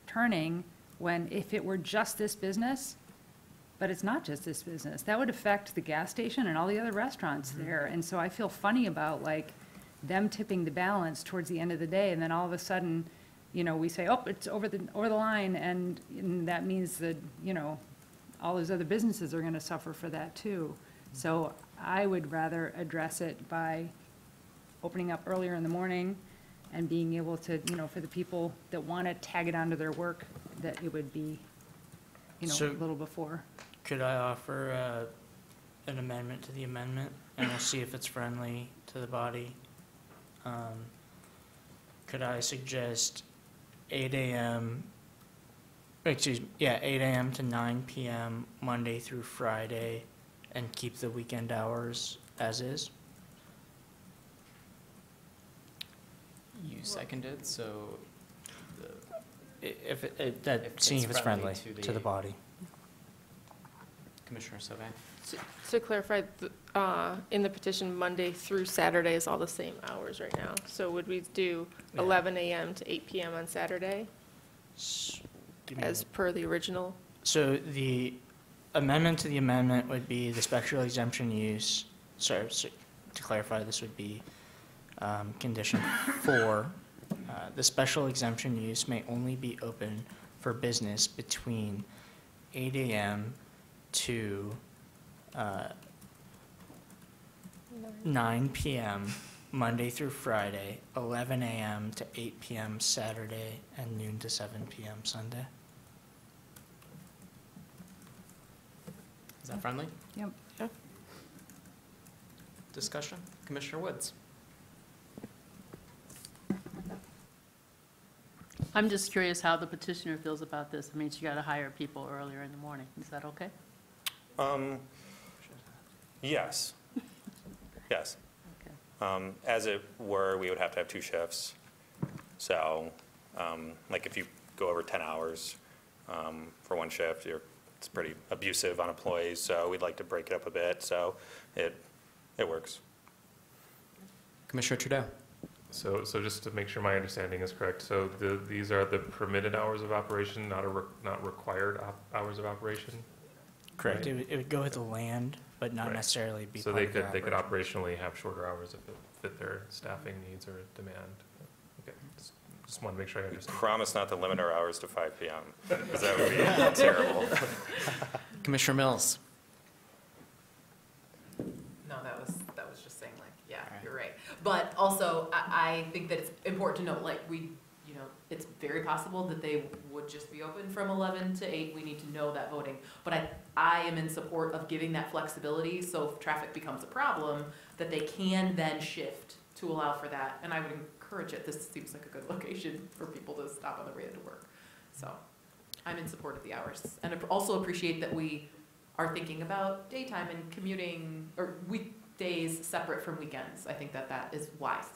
turning when, if it were just this business, but it's not just this business, that would affect the gas station and all the other restaurants there. And so I feel funny about like them tipping the balance towards the end of the day, and then all of a sudden, we say, oh, it's over the line, and that means that, all those other businesses are gonna suffer for that too. So I would rather address it by opening up earlier in the morning and being able to, for the people that wanna tag it onto their work, that it would be, a So- little before. Could I offer an amendment to the amendment, and we'll see if it's friendly to the body? Could I suggest 8 a.m., 8 a.m. to 9 p.m. Monday through Friday, and keep the weekend hours as is? You seconded, so If it's seeing if it's friendly friendly to to the the- body. Commissioner Sauvé? To clarify, in the petition, Monday through Saturday is all the same hours right now. So would we do Yeah. 11 a.m. to 8 p.m. on Saturday Give me as per the original? So the amendment to the amendment would be the special exemption use, sorry, so to clarify, this would be condition 4. The special exemption use may only be open for business between 8 a.m. to 9 p.m. Monday through Friday, 11 a.m. to 8 p.m. Saturday, and noon to 7 p.m. Sunday. Is that friendly? Yep. Discussion? Commissioner Woods? I'm just curious how the petitioner feels about this. I mean, she got to hire people earlier in the morning. Is that okay? Yes. Yes. Okay. As it were, we would have to have 2 shifts. So, like if you go over 10 hours for 1 shift, it's pretty abusive on employees, so we'd like to break it up a bit, so it works. Commissioner Trudeau? So just to make sure my understanding is correct, so these are the permitted hours of operation, not required hours of operation? Correct. Right. It would go with the land, but not Right. necessarily be So part they of their could operation. operationally have shorter hours if it fit their staffing needs or demand. Okay, just want to make sure I understand. Promise not to limit our hours to 5 p.m., because that would be terrible. Commissioner Mills? No, that was just saying like, yeah, Alright. you're right. But also, I think that it's important to note, like, it's very possible that they would just be open from 11 to 8. We need to know that voting. But I am in support of giving that flexibility, so if traffic becomes a problem, that they can then shift to allow for that. And I would encourage it. This seems like a good location for people to stop on their way to work. So I'm in support of the hours. And I also appreciate that we are thinking about daytime and commuting, or weekdays separate from weekends. I think that is wise.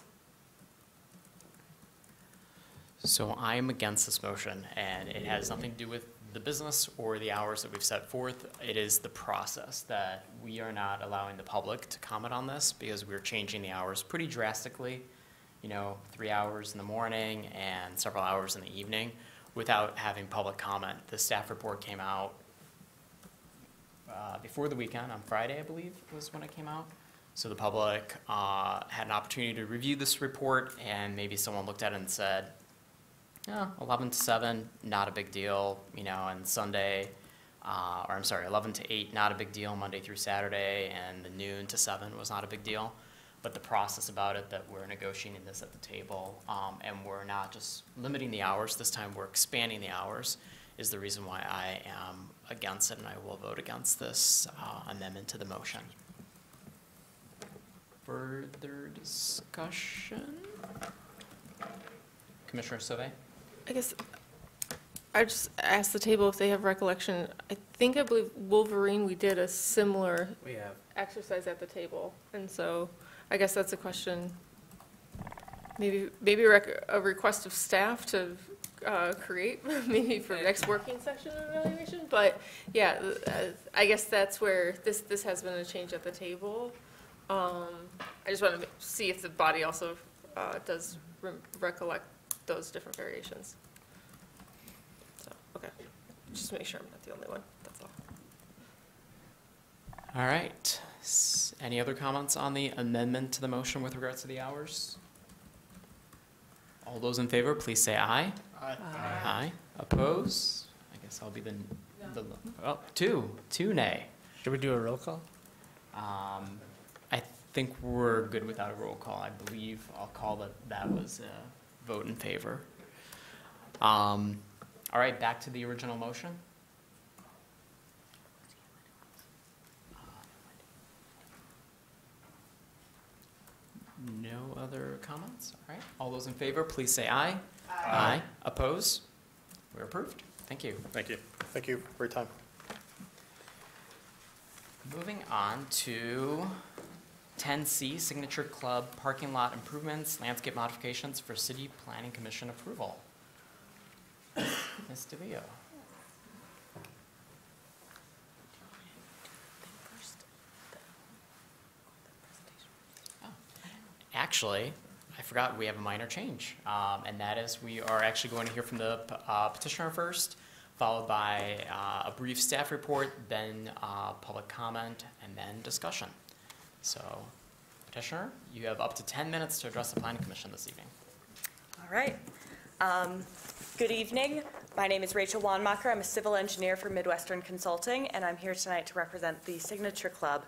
So I'm against this motion, and it has nothing to do with the business or the hours that we've set forth. It is the process that we are not allowing the public to comment on this because we're changing the hours pretty drastically, 3 hours in the morning and several hours in the evening without having public comment. The staff report came out before the weekend, on Friday, I believe, was when it came out. So the public had an opportunity to review this report, and maybe someone looked at it and said, 11 to 7, not a big deal, and Sunday, 11 to 8, not a big deal, Monday through Saturday, and the noon to 7 was not a big deal. But the process about it, that we're negotiating this at the table, and we're not just limiting the hours, this time we're expanding the hours, is the reason why I am against it, and I will vote against this amendment to the motion. Further discussion? Commissioner Sauvé? I guess I just asked the table if they have recollection. I believe Wolverine, we did a similar We have. exercise at the table. And so I guess that's a question, maybe a request of staff to create, maybe for next working session evaluation, but yeah, I guess that's where this has been a change at the table. I just want to see if the body also does recollect those different variations. So, okay, just make sure I'm not the only one, that's all. All right. Any other comments on the amendment to the motion with regards to the hours? All those in favor, please say aye. Aye. Aye. Oppose? I guess I'll be the two nay. Should we do a roll call? I think we're good without a roll call. I believe I'll call that was a vote in favor. All right, back to the original motion. No other comments? All right. All those in favor, please say aye. Aye. Oppose? We're approved. Thank you. Thank you. Thank you for your time. Moving on to 10C, Signature Club parking lot improvements, landscape modifications for City Planning Commission approval. Ms. DeVio. Actually, I forgot we have a minor change, and that is we are actually going to hear from the petitioner first, followed by a brief staff report, then public comment, and then discussion. So, petitioner, you have up to 10 minutes to address the Planning Commission this evening. All right. Good evening. My name is Rachel Wanmacher. I'm a civil engineer for Midwestern Consulting, and I'm here tonight to represent the Signature Club.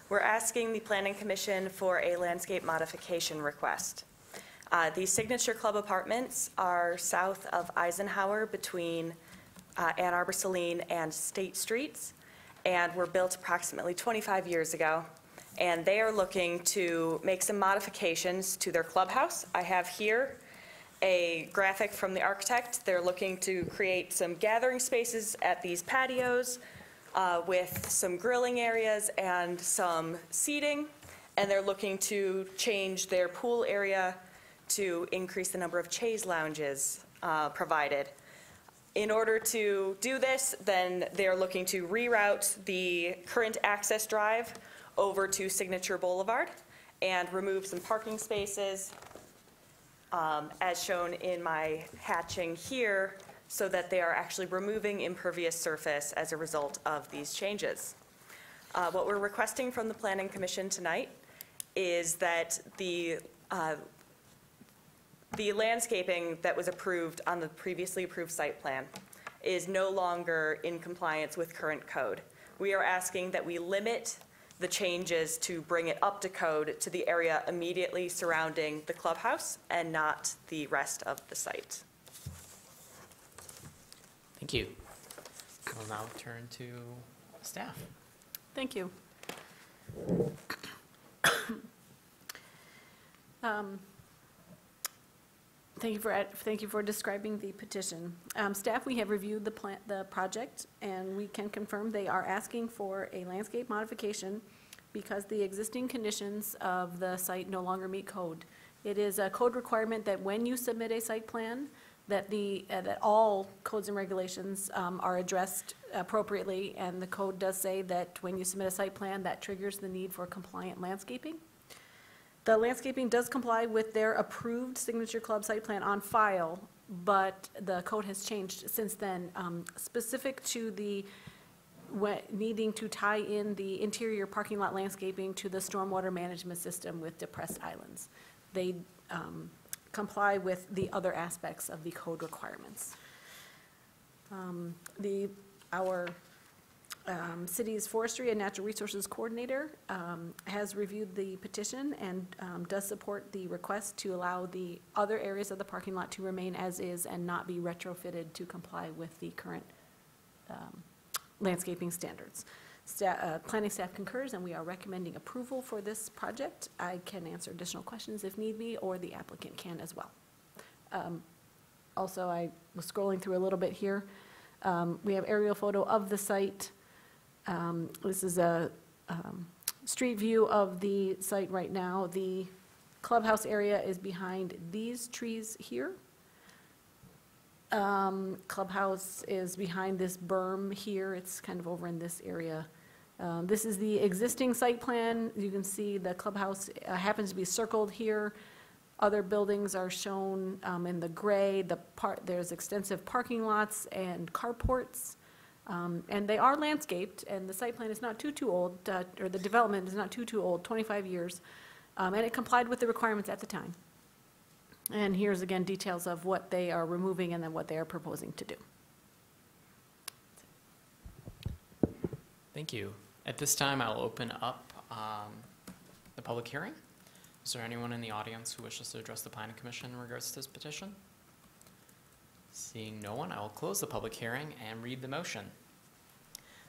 We're asking the Planning Commission for a landscape modification request. The Signature Club apartments are south of Eisenhower between Ann Arbor, Saline, and State Streets, and were built approximately 25 years ago. And they are looking to make some modifications to their clubhouse. I have here a graphic from the architect. They're looking to create some gathering spaces at these patios, with some grilling areas and some seating, and they're looking to change their pool area to increase the number of chaise lounges provided. In order to do this, then they're looking to reroute the current access drive over to Signature Boulevard and remove some parking spaces, as shown in my hatching here, so that they are actually removing impervious surface as a result of these changes. What we're requesting from the Planning Commission tonight is that the landscaping that was approved on the previously approved site plan is no longer in compliance with current code. We are asking that we limit the changes to bring it up to code to the area immediately surrounding the clubhouse and not the rest of the site. Thank you. We'll now turn to staff. Thank you. Thank you for describing the petition. Staff, we have reviewed the project, and we can confirm they are asking for a landscape modification because the existing conditions of the site no longer meet code. It is a code requirement that when you submit a site plan, that that all codes and regulations are addressed appropriately, and the code does say that when you submit a site plan, that triggers the need for compliant landscaping. The landscaping does comply with their approved Signature Club site plan on file, but the code has changed since then, specific to the needing to tie in the interior parking lot landscaping to the stormwater management system with depressed islands. They comply with the other aspects of the code requirements. Our city's forestry and natural resources coordinator has reviewed the petition and does support the request to allow the other areas of the parking lot to remain as is and not be retrofitted to comply with the current landscaping standards. Planning staff concurs, and we are recommending approval for this project. I can answer additional questions if need be, or the applicant can as well. Also, I was scrolling through a little bit here. We have aerial photo of the site. This is a street view of the site right now. The clubhouse area is behind these trees here. Clubhouse is behind this berm here. It's kind of over in this area. This is the existing site plan. You can see the clubhouse happens to be circled here. Other buildings are shown in the gray. There's extensive parking lots and carports. And they are landscaped, and the site plan is not too old, or the development is not too old, 25 years. And it complied with the requirements at the time. And here's again details of what they are removing and then what they are proposing to do. Thank you. At this time, I'll open up the public hearing. Is there anyone in the audience who wishes to address the Planning Commission in regards to this petition? Seeing no one, I will close the public hearing and read the motion.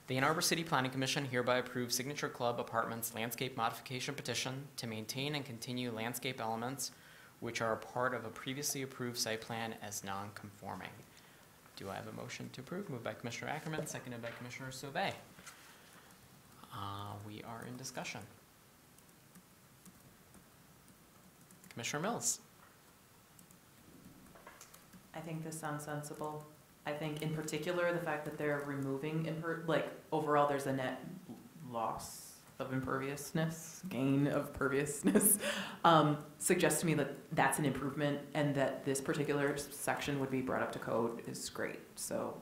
The Ann Arbor City Planning Commission hereby approves Signature Club Apartments landscape modification petition to maintain and continue landscape elements which are a part of a previously approved site plan as non-conforming. Do I have a motion to approve? Moved by Commissioner Ackerman, seconded by Commissioner Sauvé. We are in discussion. Commissioner Mills. I think this sounds sensible. I think in particular, the fact that they're removing, overall, there's a net loss of imperviousness, gain of perviousness, suggests to me that that's an improvement, and that this particular section would be brought up to code is great. So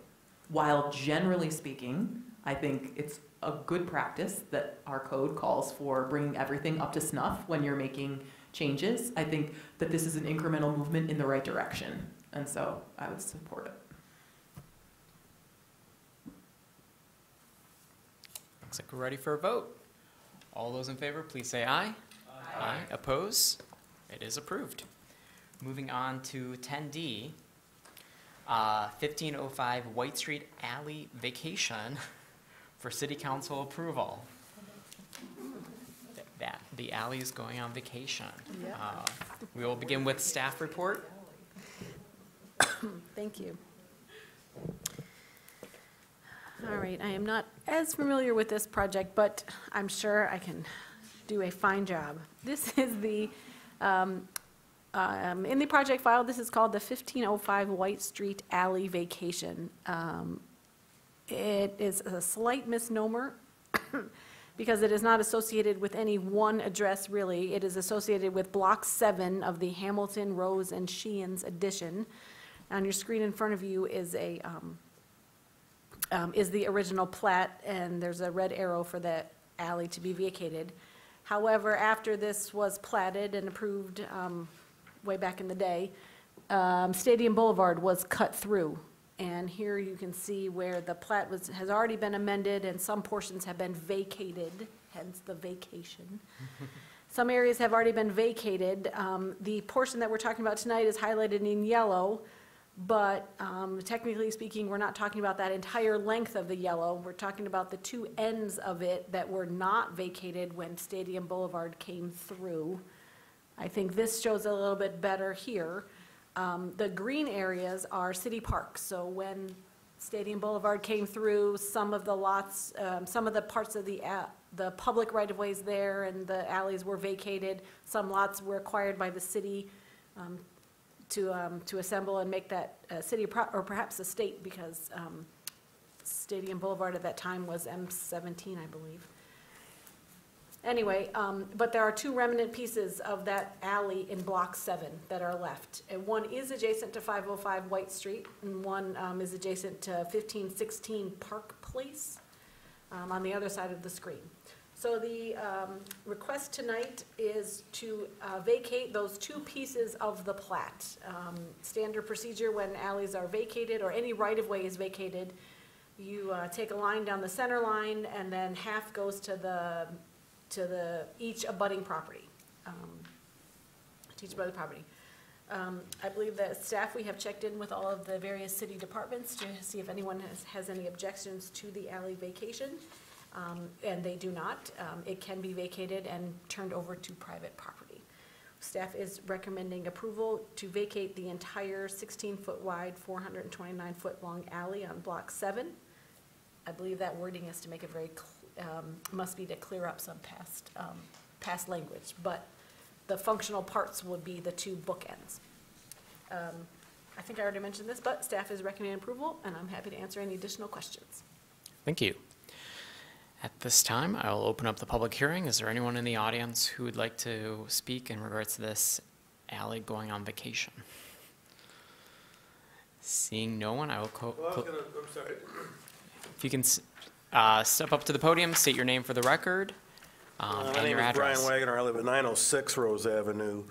while generally speaking, I think it's a good practice that our code calls for bringing everything up to snuff when you're making changes, I think that this is an incremental movement in the right direction. And so I would support it. Looks like we're ready for a vote. All those in favor, please say aye. Aye. Oppose? It is approved. Moving on to 10D, 1505 White Street Alley vacation for City Council approval. The alley is going on vacation. We will begin with staff report. Thank you. All right, I am not as familiar with this project, but I'm sure I can do a fine job. This is the, in the project file, this is called the 1505 White Street Alley Vacation. It is a slight misnomer because it is not associated with any one address, really. It is associated with Block 7 of the Hamilton, Rose, and Sheehan's addition. On your screen in front of you is the original plat, and there's a red arrow for the alley to be vacated. However, after this was platted and approved way back in the day, Stadium Boulevard was cut through. And here you can see where the plat has already been amended and some portions have been vacated, hence the vacation. Some areas have already been vacated. The portion that we're talking about tonight is highlighted in yellow, but technically speaking, we're not talking about that entire length of the yellow. We're talking about the two ends of it that were not vacated when Stadium Boulevard came through. I think this shows a little bit better here. The green areas are city parks. So when Stadium Boulevard came through, some of the lots, some of the parts of the public right-of-ways there and the alleys were vacated. Some lots were acquired by the city to assemble and make that city or perhaps a state, because Stadium Boulevard at that time was M17, I believe. Anyway, but there are two remnant pieces of that alley in Block 7 that are left. And one is adjacent to 505 White Street, and one is adjacent to 1516 Park Place on the other side of the screen. So the request tonight is to vacate those two pieces of the plat. Standard procedure when alleys are vacated or any right-of-way is vacated, you take a line down the center line, and then half goes to each abutting property. I believe that staff, we have checked in with all of the various city departments to see if anyone has any objections to the alley vacation, and they do not. It can be vacated and turned over to private property. Staff is recommending approval to vacate the entire 16-foot wide, 429-foot long alley on Block 7. I believe that wording is to make it very must be to clear up some past language, but the functional parts would be the two bookends. I think I already mentioned this, but staff is recommending approval, and I'm happy to answer any additional questions. Thank you. At this time, I'll open up the public hearing. Is there anyone in the audience who would like to speak in regards to this alley going on vacation? Seeing no one, I will I'm sorry. if you can step up to the podium, state your name for the record, My and name your is address. Brian Wagner. I live at 906 Rose Avenue,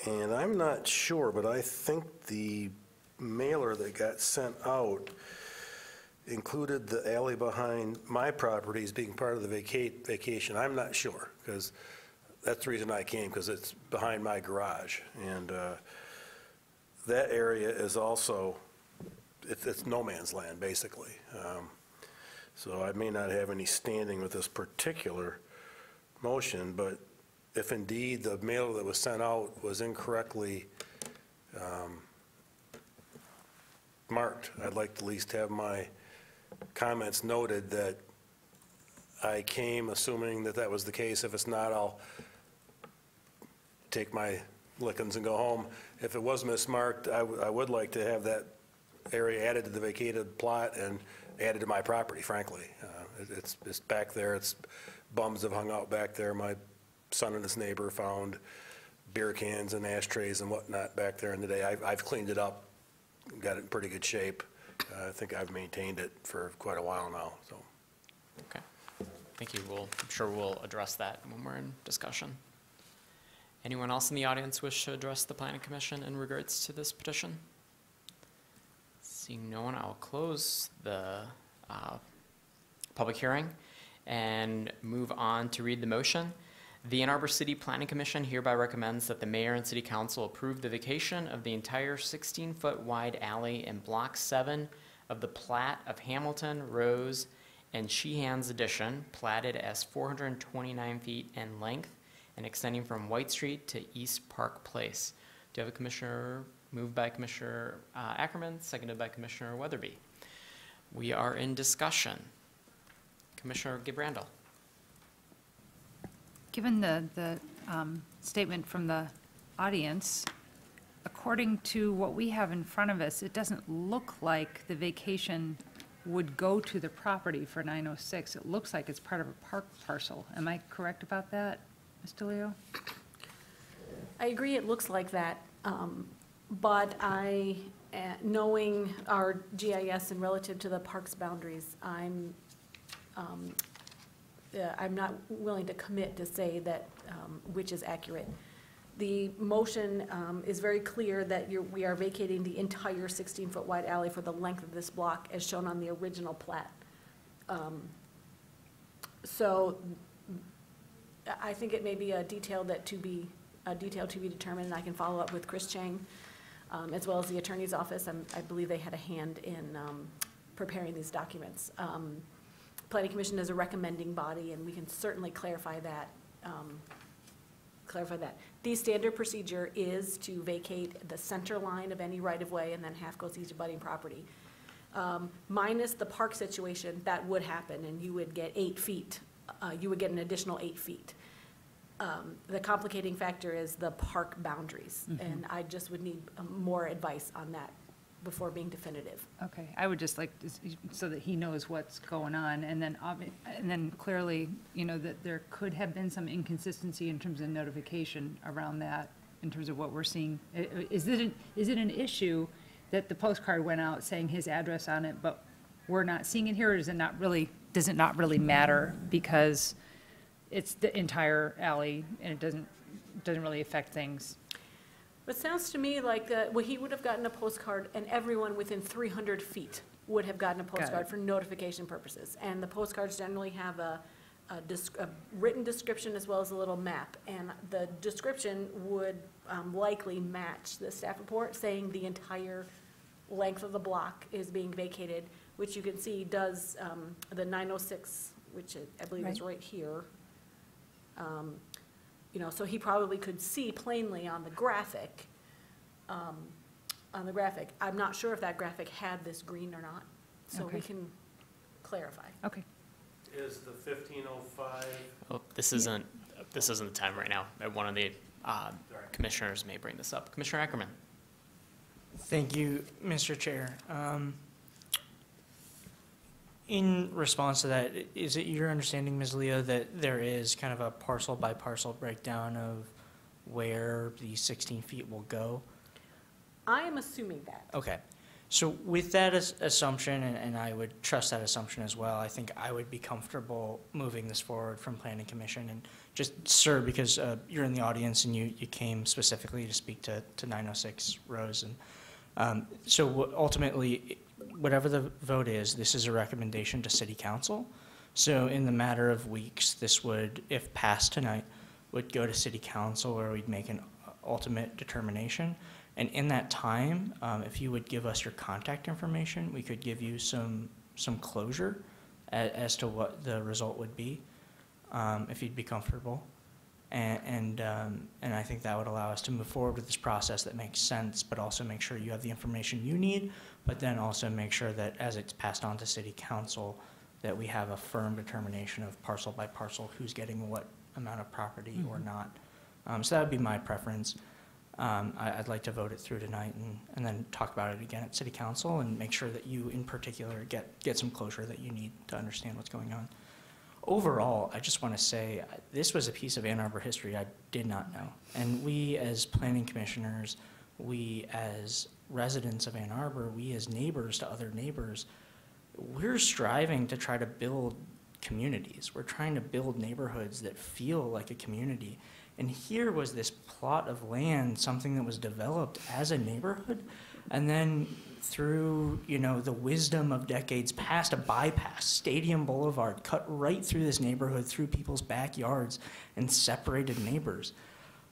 and I'm not sure, but I think the mailer that got sent out included the alley behind my property as being part of the vacation. I'm not sure, because that's the reason I came, because it's behind my garage. And that area is also, it's no man's land, basically. So I may not have any standing with this particular motion, but if indeed the mail that was sent out was incorrectly marked, I'd like to at least have my comments noted that I came assuming that that was the case. If it's not, I'll take my lickings and go home. If it was mismarked, I would like to have that area added to the vacated plot and added to my property, frankly. It's back there. It's bums have hung out back there. My son and his neighbor found beer cans and ashtrays and whatnot back there in the day. I've cleaned it up, got it in pretty good shape. I think I've maintained it for quite a while now, so. Okay, thank you. I'm sure we'll address that when we're in discussion. Anyone else in the audience wish to address the planning commission in regards to this petition? Seeing no one, I'll close the public hearing and move on to read the motion. The Ann Arbor City Planning Commission hereby recommends that the mayor and city council approve the vacation of the entire 16-foot wide alley in Block 7 of the plat of Hamilton, Rose, and Sheehan's Addition, platted as 429 feet in length and extending from White Street to East Park Place. Do you have a commissioner? Moved by Commissioner Ackerman, seconded by Commissioner Weatherby. We are in discussion. Commissioner Gibrandal. Given the statement from the audience, according to what we have in front of us, it doesn't look like the vacation would go to the property for 906. It looks like it's part of a park parcel. Am I correct about that, Mr. Leo? I agree, it looks like that, but knowing our GIS and relative to the park's boundaries, I'm not willing to commit to say that which is accurate. The motion is very clear that we are vacating the entire 16-foot wide alley for the length of this block as shown on the original plat. So I think it may be a detail to be determined, and I can follow up with Chris Chang as well as the attorney's office. I believe they had a hand in preparing these documents. Planning Commission is a recommending body, and we can certainly clarify that. The standard procedure is to vacate the center line of any right-of-way, and then half goes to each abutting property. Minus the park situation, that would happen, and you would get 8 feet. You would get an additional 8 feet. The complicating factor is the park boundaries, and I just would need more advice on that before being definitive. Okay, I would just like, so that he knows what's going on, and then clearly, you know, that there could have been some inconsistency in terms of notification around that, in terms of what we're seeing. Is it an issue that the postcard went out saying his address on it, but we're not seeing it here, or does it not really matter because it's the entire alley and it doesn't really affect things? It sounds to me like he would have gotten a postcard, and everyone within 300 feet would have gotten a postcard for notification purposes. And the postcards generally have a written description as well as a little map. And the description would likely match the staff report saying the entire length of the block is being vacated, which you can see does the 906, which I believe is right here. You know, so he probably could see plainly on the graphic. I'm not sure if that graphic had this green or not, so we can clarify. Okay. is the 1505. Oh, this isn't the time right now. One of the commissioners may bring this up. Commissioner Ackerman. Thank you, Mr. Chair. In response to that, is it your understanding, Ms. Leo, that there is kind of a parcel by parcel breakdown of where the 16 feet will go? I am assuming that. Okay. So with that assumption, and I would trust that assumption as well, I think I would be comfortable moving this forward from Planning Commission. And just, sir, because you're in the audience and you came specifically to speak to 906 Rose. And so ultimately, whatever the vote is, this is a recommendation to City Council. So in the matter of weeks, this would, if passed tonight, would go to City Council where we'd make an ultimate determination. And in that time, if you would give us your contact information, we could give you some closure as to what the result would be, if you'd be comfortable. And I think that would allow us to move forward with this process that makes sense, but also make sure you have the information you need, but then also make sure that as it's passed on to City Council, that we have a firm determination of parcel by parcel who's getting what amount of property or not. So that would be my preference. I'd like to vote it through tonight and then talk about it again at City Council and make sure that you in particular get some closure that you need to understand what's going on. Overall, I just want to say this was a piece of Ann Arbor history I did not know. And we as planning commissioners, we as residents of Ann Arbor, we as neighbors to other neighbors, we're striving to try to build communities. We're trying to build neighborhoods that feel like a community. And here was this plot of land, something that was developed as a neighborhood, and then through, the wisdom of decades past, a bypass, Stadium Boulevard, cut right through this neighborhood, through people's backyards, and separated neighbors.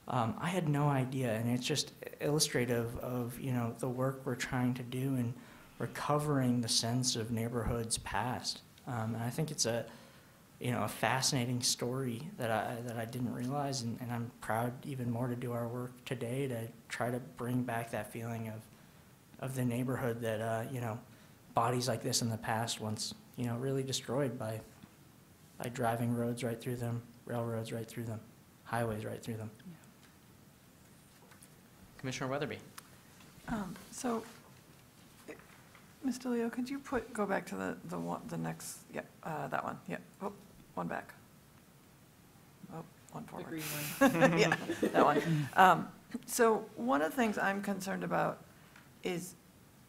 I had no idea, and it's just illustrative of, the work we're trying to do in recovering the sense of neighborhoods past. And I think it's a fascinating story that I didn't realize, and I'm proud even more to do our work today to try to bring back that feeling of the neighborhood that, bodies like this in the past once, really destroyed by driving roads right through them, railroads right through them, highways right through them. Yeah. Commissioner Weatherby. So, Mr. Leo, could you go back to the next, that one, oh, one back. Oh, one forward. The green one. Yeah, that one. So one of the things I'm concerned about is,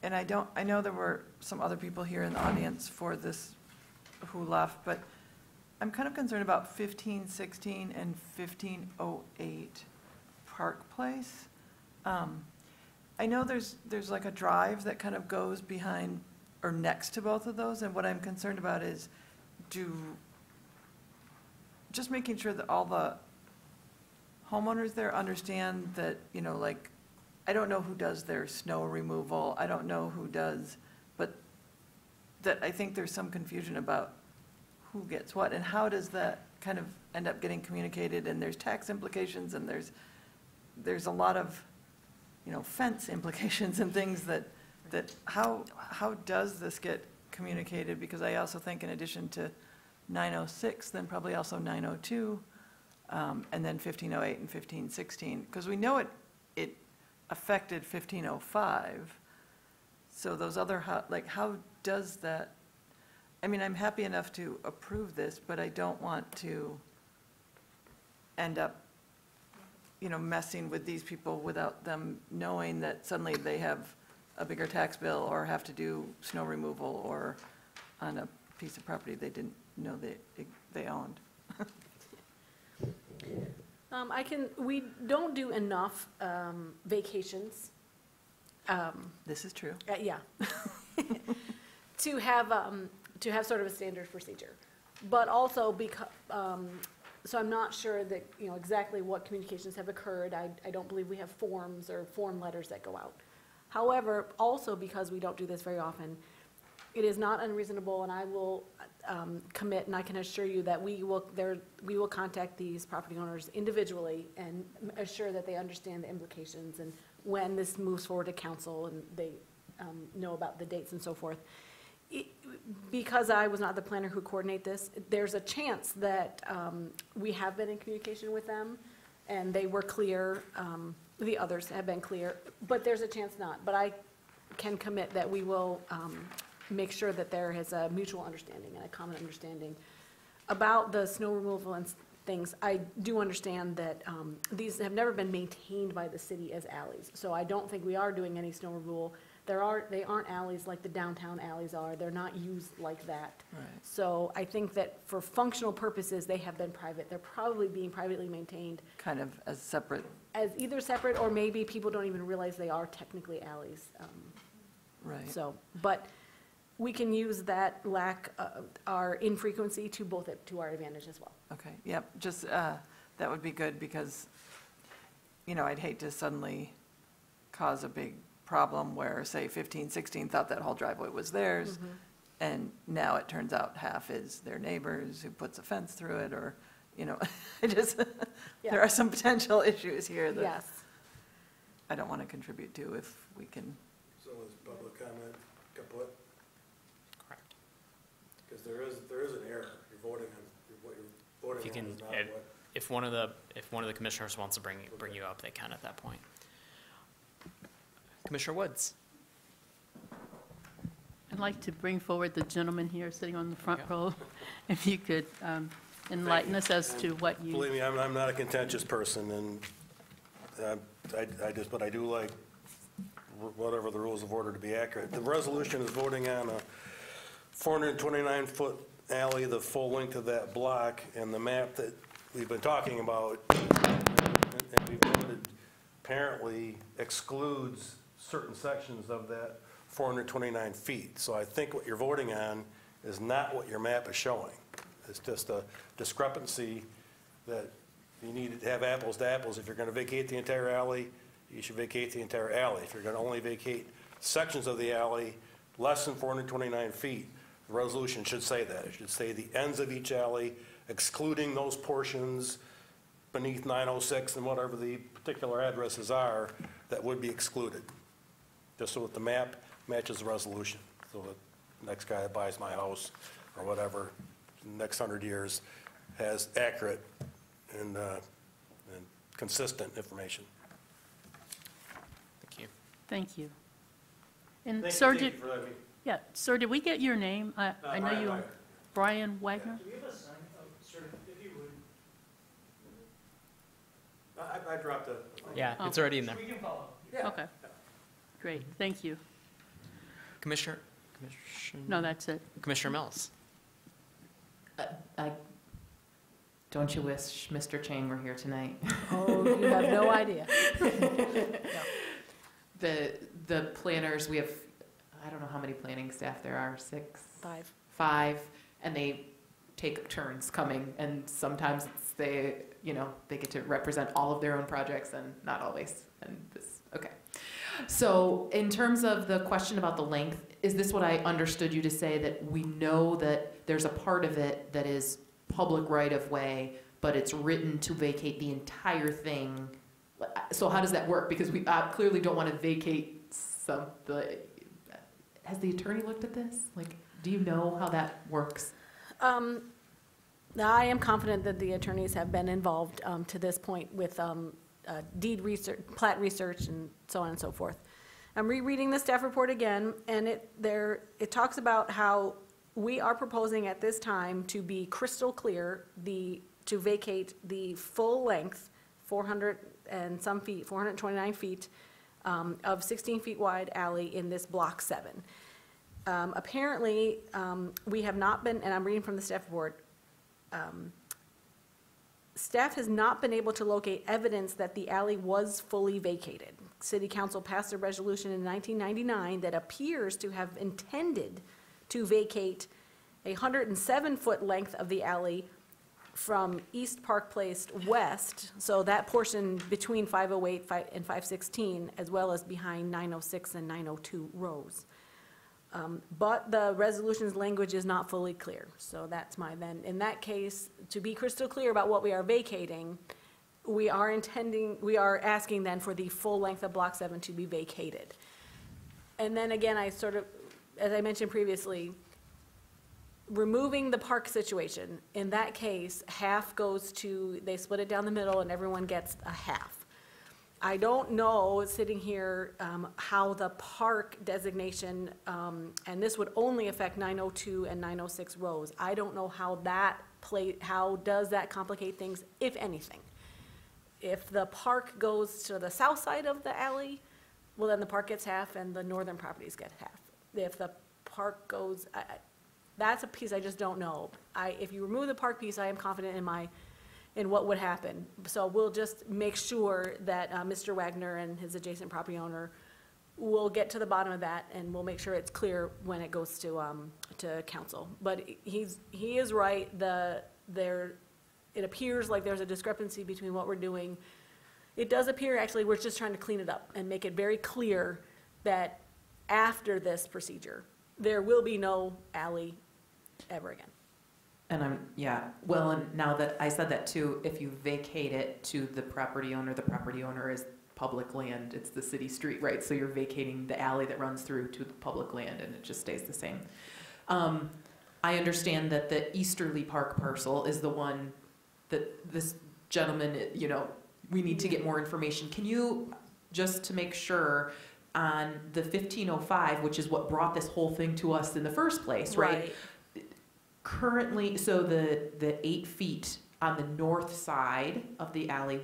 and I know there were some other people here in the audience for this who left, but I'm kind of concerned about 1516 and 1508 Park Place. I know there's like a drive that kind of goes behind or next to both of those, and what I'm concerned about is just making sure that all the homeowners there understand that, I don't know who does their snow removal, I don't know who does, but that I think there's some confusion about who gets what, and how does that kind of end up getting communicated, and there's tax implications, and there's a lot of, fence implications and things that how does this get communicated? Because I also think in addition to 906, then probably also 902, and then 1508 and 1516, because we know it affected 1505. So those other, how does that, I'm happy enough to approve this, but I don't want to end up, messing with these people without them knowing that suddenly they have a bigger tax bill or have to do snow removal or on a piece of property they didn't know they owned. We don't do enough vacations. This is true. Yeah. to have sort of a standard procedure. But also because, so I'm not sure that, exactly what communications have occurred. I don't believe we have forms or form letters that go out. However, also because we don't do this very often, it is not unreasonable, and I will commit, and I can assure you that we will contact these property owners individually and assure that they understand the implications and when this moves forward to council and they know about the dates and so forth. Because I was not the planner who coordinated this, there's a chance that we have been in communication with them, and they were clear, the others have been clear, but there's a chance not. But I can commit that we will make sure that there is a mutual understanding and a common understanding about the snow removal and things. I do understand that these have never been maintained by the city as alleys, so I don't think we are doing any snow removal. They aren't alleys like the downtown alleys are. They're not used like that. Right. So I think that for functional purposes, they have been private. They're probably being privately maintained Kind of as separate, as either separate, or maybe people don't even realize they are technically alleys. right. So, but we can use that our infrequency to our advantage as well. Okay, yep, just, that would be good, because, I'd hate to suddenly cause a big problem where, say, 15, 16 thought that whole driveway was theirs, and now it turns out half is their neighbors who puts a fence through it, or, I just, there are some potential issues here that Yes. I don't want to contribute to if we can. So is public comment kaput? Correct. Because there is an error. You're voting on, what you're If you voting on can, is not what. if one of the commissioners wants to bring you up, they can at that point. Commissioner Woods. I'd like to bring forward the gentleman here sitting on the front There row. If you could enlighten us as to what you, Believe me, I'm not a contentious person, and but I do like whatever the rules of order to be accurate. The resolution is voting on a 429-foot alley, the full length of that block, and the map that we've been talking about, and we voted, apparently excludes certain sections of that 429 feet. So I think what you're voting on is not what your map is showing. It's just a discrepancy that you need to have apples to apples. If you're going to vacate the entire alley, you should vacate the entire alley. If you're going to only vacate sections of the alley less than 429 feet, the resolution should say that. It should say the ends of each alley, excluding those portions beneath 906 and whatever the particular addresses are that would be excluded. Just so that the map matches the resolution. So the next guy that buys my house or whatever, next 100 years, has accurate and consistent information. Thank you. thank you. And Thank sir, you did, for letting me. yeah, sir, did we get your name? I know Brian you, Wagner. Brian Wagner? Do we have a sign, sir, if you would? I dropped a. Yeah, Oh. it's already in there. We can follow. Okay, great, thank you. Commissioner, No, that's it. Commissioner Mills. Don't you wish Mr. Chang were here tonight? Oh, you have no idea. The planners, we have, I don't know how many planning staff there are, 6? 5. 5, and they take turns coming, and sometimes they get to represent all of their own projects, and not always, and this, okay. So in terms of the question about the length, is this what I understood you to say, that we know that there's a part of it that is public right-of-way, but it's written to vacate the entire thing? So how does that work? Because we clearly don't want to vacate has the attorney looked at this? Like, do you know how that works? Now, I am confident that the attorneys have been involved to this point with deed research, plat research, and so on and so forth. I'm rereading the staff report again, and it talks about how we are proposing at this time to be crystal clear, to vacate the full length, 400 and some feet, 429 feet, of 16 feet wide alley in this block 7. Apparently, we have not been, and I'm reading from the staff report, staff has not been able to locate evidence that the alley was fully vacated. City Council passed a resolution in 1999 that appears to have intended to vacate a 107-foot length of the alley from East Park Place west, so that portion between 508 and 516, as well as behind 906 and 902 Rose. But the resolution's language is not fully clear, so that's in that case, to be crystal clear about what we are vacating, we are asking then for the full length of Block 7 to be vacated. And then again, I sort of as I mentioned previously, removing the park situation, in that case, half goes to, they split it down the middle and everyone gets a half. I don't know, sitting here, how the park designation, and this would only affect 902 and 906 Rose. I don't know how how does that complicate things, if anything? If the park goes to the south side of the alley, well, then the park gets half and the northern properties get half. If the park goes, that's a piece I just don't know. If you remove the park piece, I am confident in what would happen. So we'll just make sure that Mr. Wagner and his adjacent property owner will get to the bottom of that, and we'll make sure it's clear when it goes to council. But he is right, it appears like there's a discrepancy between what we're doing. It does appear, actually, we're just trying to clean it up and make it very clear that after this procedure, there will be no alley ever again. And well, and now that I said that too, if you vacate it to the property owner is public land, it's the city street, right? So you're vacating the alley that runs through to the public land and it just stays the same. I understand that the Easterly Park parcel is the one that this gentleman, we need to get more information. Can you, just to make sure, on the 1505, which is what brought this whole thing to us in the first place, right? Currently, so the 8 feet on the north side of the alley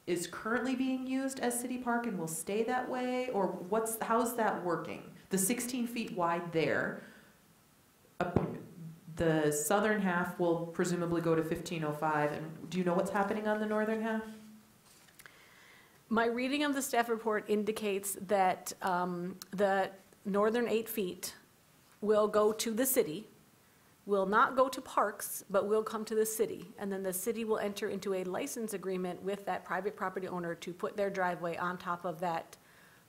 is currently being used as city park and will stay that way, or how's that working? The 16 feet wide there, the southern half will presumably go to 1505, and do you know what's happening on the northern half? My reading of the staff report indicates that the northern 8 feet will go to the city, will not go to parks, but will come to the city. And then the city will enter into a license agreement with that private property owner to put their driveway on top of that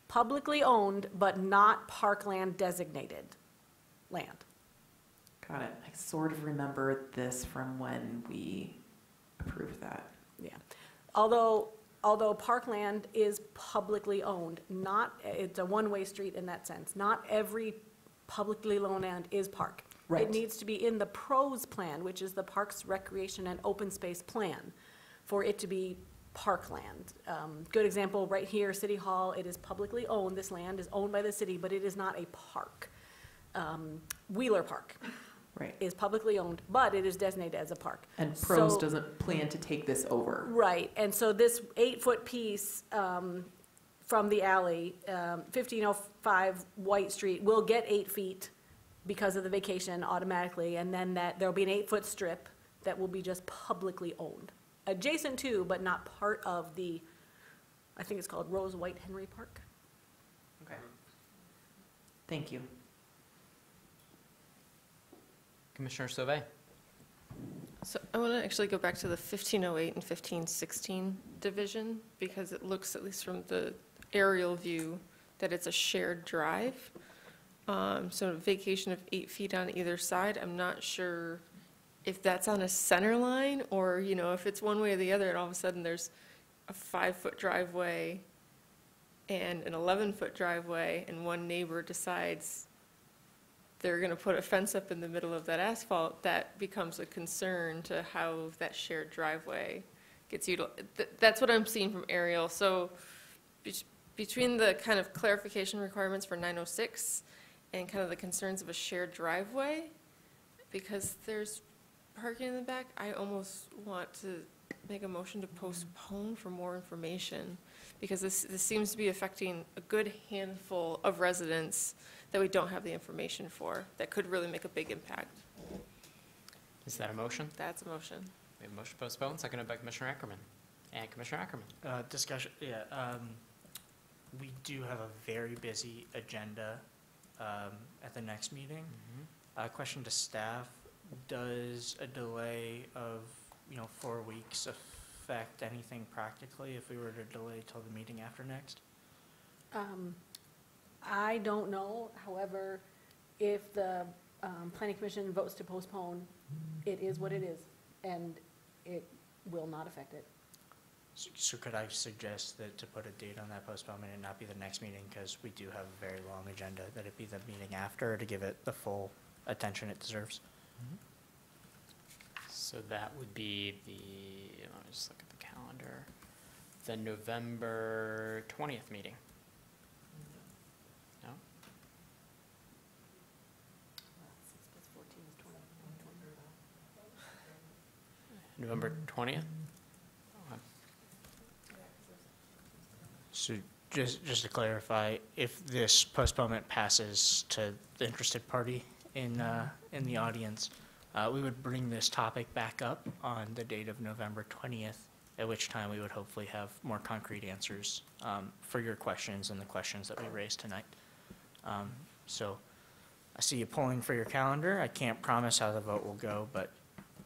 publicly owned but not parkland designated land. Got it. I sort of remember this from when we approved that. Yeah. Although parkland is publicly owned, it's a one-way street in that sense. Not every publicly owned land is park. Right. It needs to be in the PROS plan, which is the Parks, Recreation, and Open Space Plan, for it to be parkland. Good example, right here, City Hall, it is publicly owned. This land is owned by the city, but it is not a park. Wheeler Park. Right. Is publicly owned, but it is designated as a park. And PROS doesn't plan to take this over. Right, and so this 8-foot piece from the alley, 1505 White Street, will get 8 feet because of the vacation automatically, and then there'll be an 8-foot strip that will be just publicly owned. Adjacent to, but not part of I think it's called Rose White Henry Park. Okay. Thank you. Commissioner Sauvé. So I want to actually go back to the 1508 and 1516 division, because it looks, at least from the aerial view, that it's a shared drive. So a vacation of 8 feet on either side. I'm not sure if that's on a center line, or, if it's one way or the other, and all of a sudden there's a 5-foot driveway and an 11-foot driveway, and one neighbor decides they're going to put a fence up in the middle of that asphalt, that becomes a concern to how that shared driveway gets utilized. That's what I'm seeing from aerial. So between the kind of clarification requirements for 906 and kind of the concerns of a shared driveway, because there's parking in the back, I almost want to make a motion to postpone for more information, because this seems to be affecting a good handful of residents that we don't have the information for, that could really make a big impact. Is that a motion? That's a motion. We have a motion to postpone, seconded by Commissioner Ackerman. And Commissioner Ackerman. Discussion, we do have a very busy agenda at the next meeting. Question to staff, does a delay of 4 weeks affect anything practically if we were to delay till the meeting after next? I don't know. However, if the planning commission votes to postpone, it is what it is, and it will not affect it. So could I suggest that to put a date on that postponement and not be the next meeting, because we do have a very long agenda, that it be the meeting after to give it the full attention it deserves? So that would be the, let me just look at the calendar, the November 20th meeting. No? November 20th? So just to clarify, if this postponement passes to the interested party in the audience, we would bring this topic back up on the date of November 20th, at which time we would hopefully have more concrete answers for your questions and the questions that we raised tonight. So I see you pulling for your calendar. I can't promise how the vote will go, but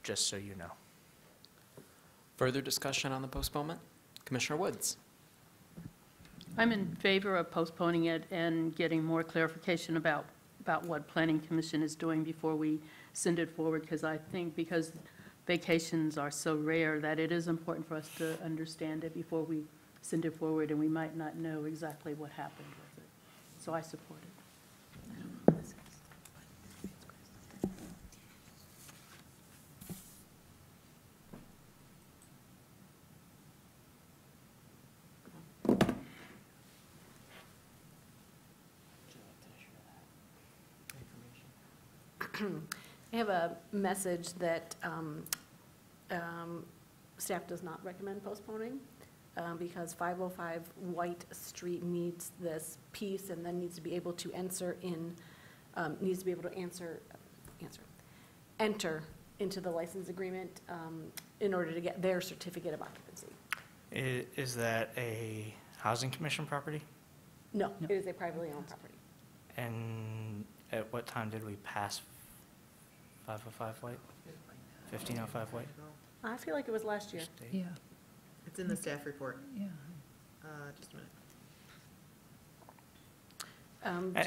just so you know. Further discussion on the postponement? Commissioner Woods? I'm in favor of postponing it and getting more clarification about what Planning Commission is doing before we send it forward, because I think because vacations are so rare that it is important for us to understand it before we send it forward, and we might not know exactly what happened with it. So I support it. I have a message that staff does not recommend postponing because 505 White Street needs this piece and then needs to be able to enter into the license agreement in order to get their certificate of occupancy. Is that a housing commission property? No, it is a privately owned property. And at what time did we pass 505 White? 1505 White? I feel like it was last year. Yeah, It's in the staff report. yeah. Just a minute.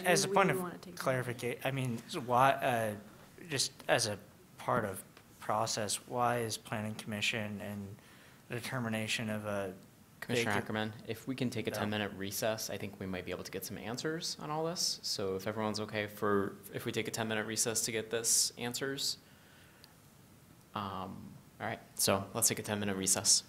As a Do point we of wanna take- clarification, I mean, so why, just as a part of process, why is planning commission and the determination of a Commissioner vacant- Ackerman, if we can take a Yeah. 10-minute recess, I think we might be able to get some answers on all this. So if everyone's okay if we take a 10-minute recess to get this answers. All right, so let's take a 10-minute recess.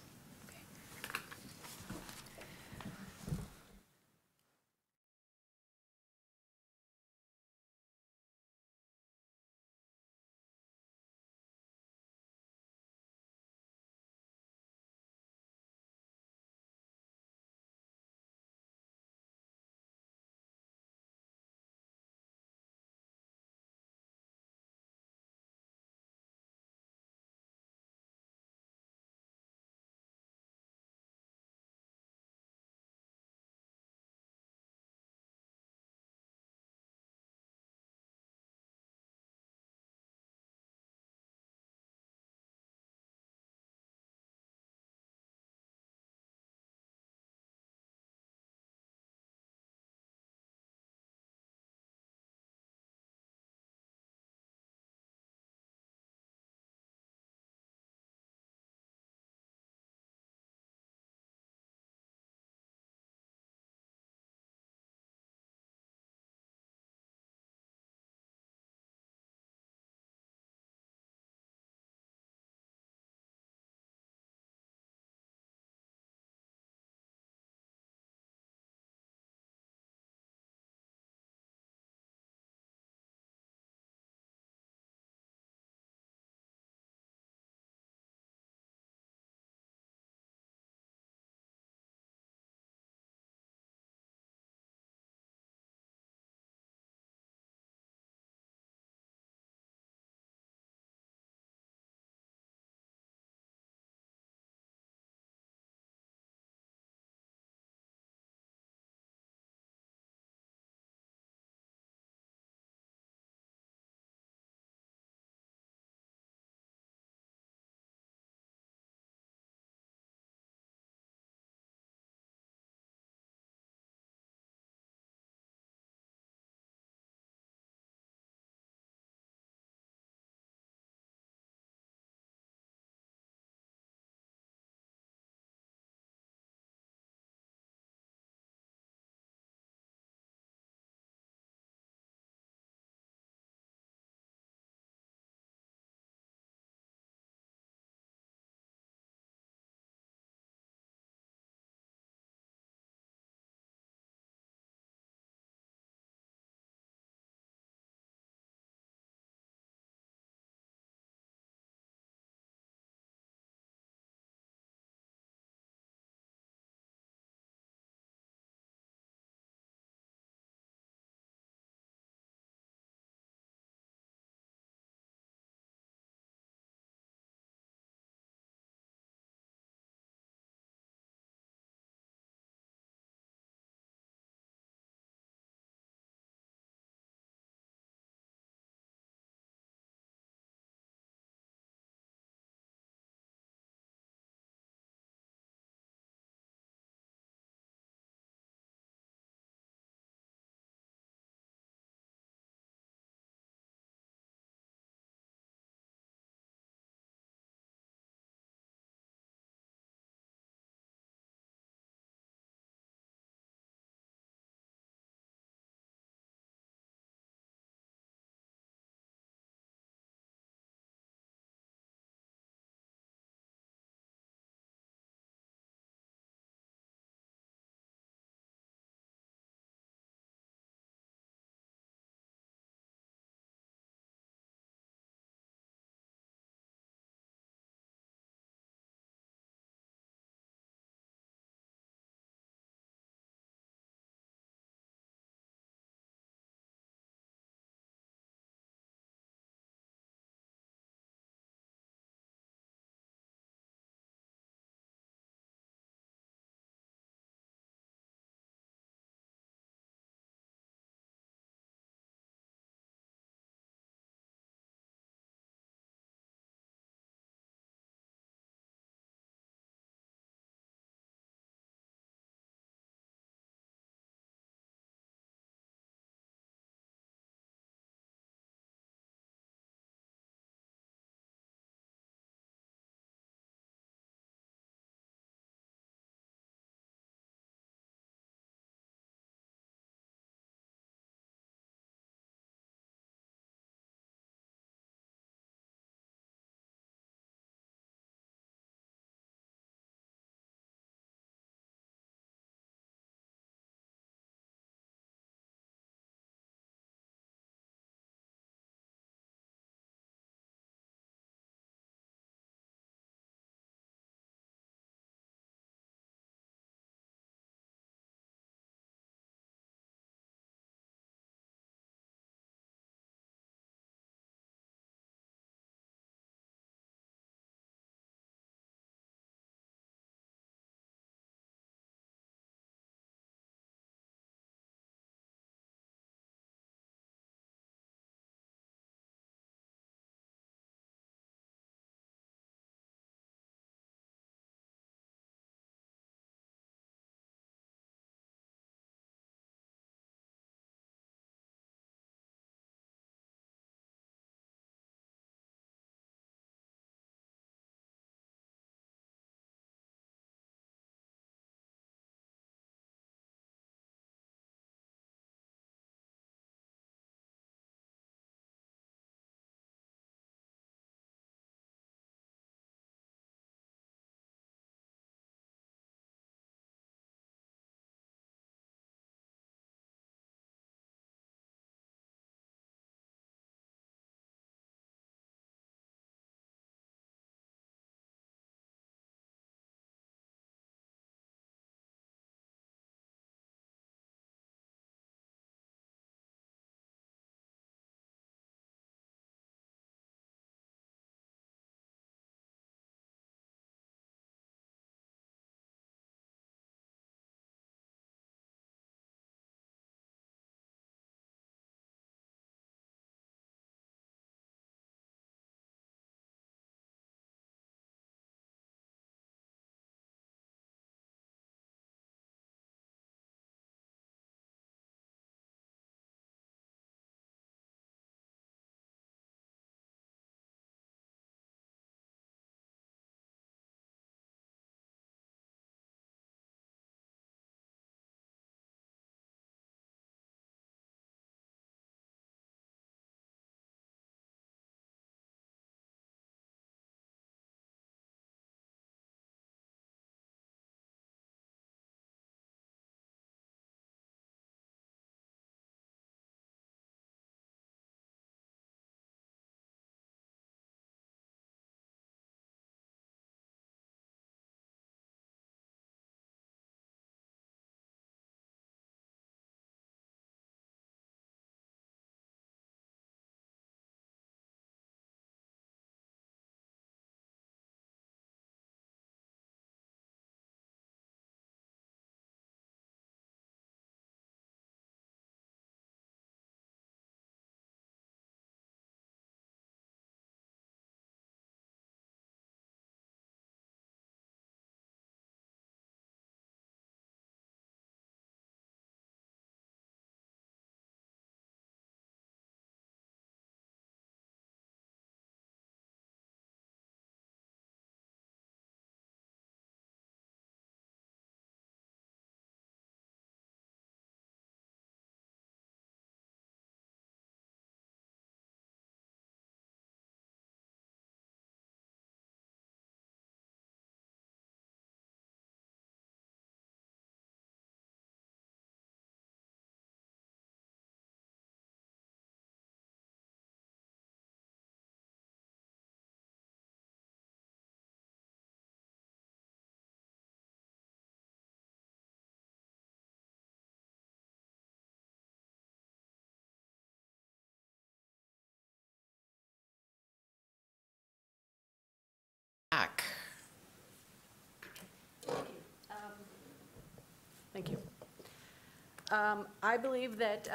I believe that,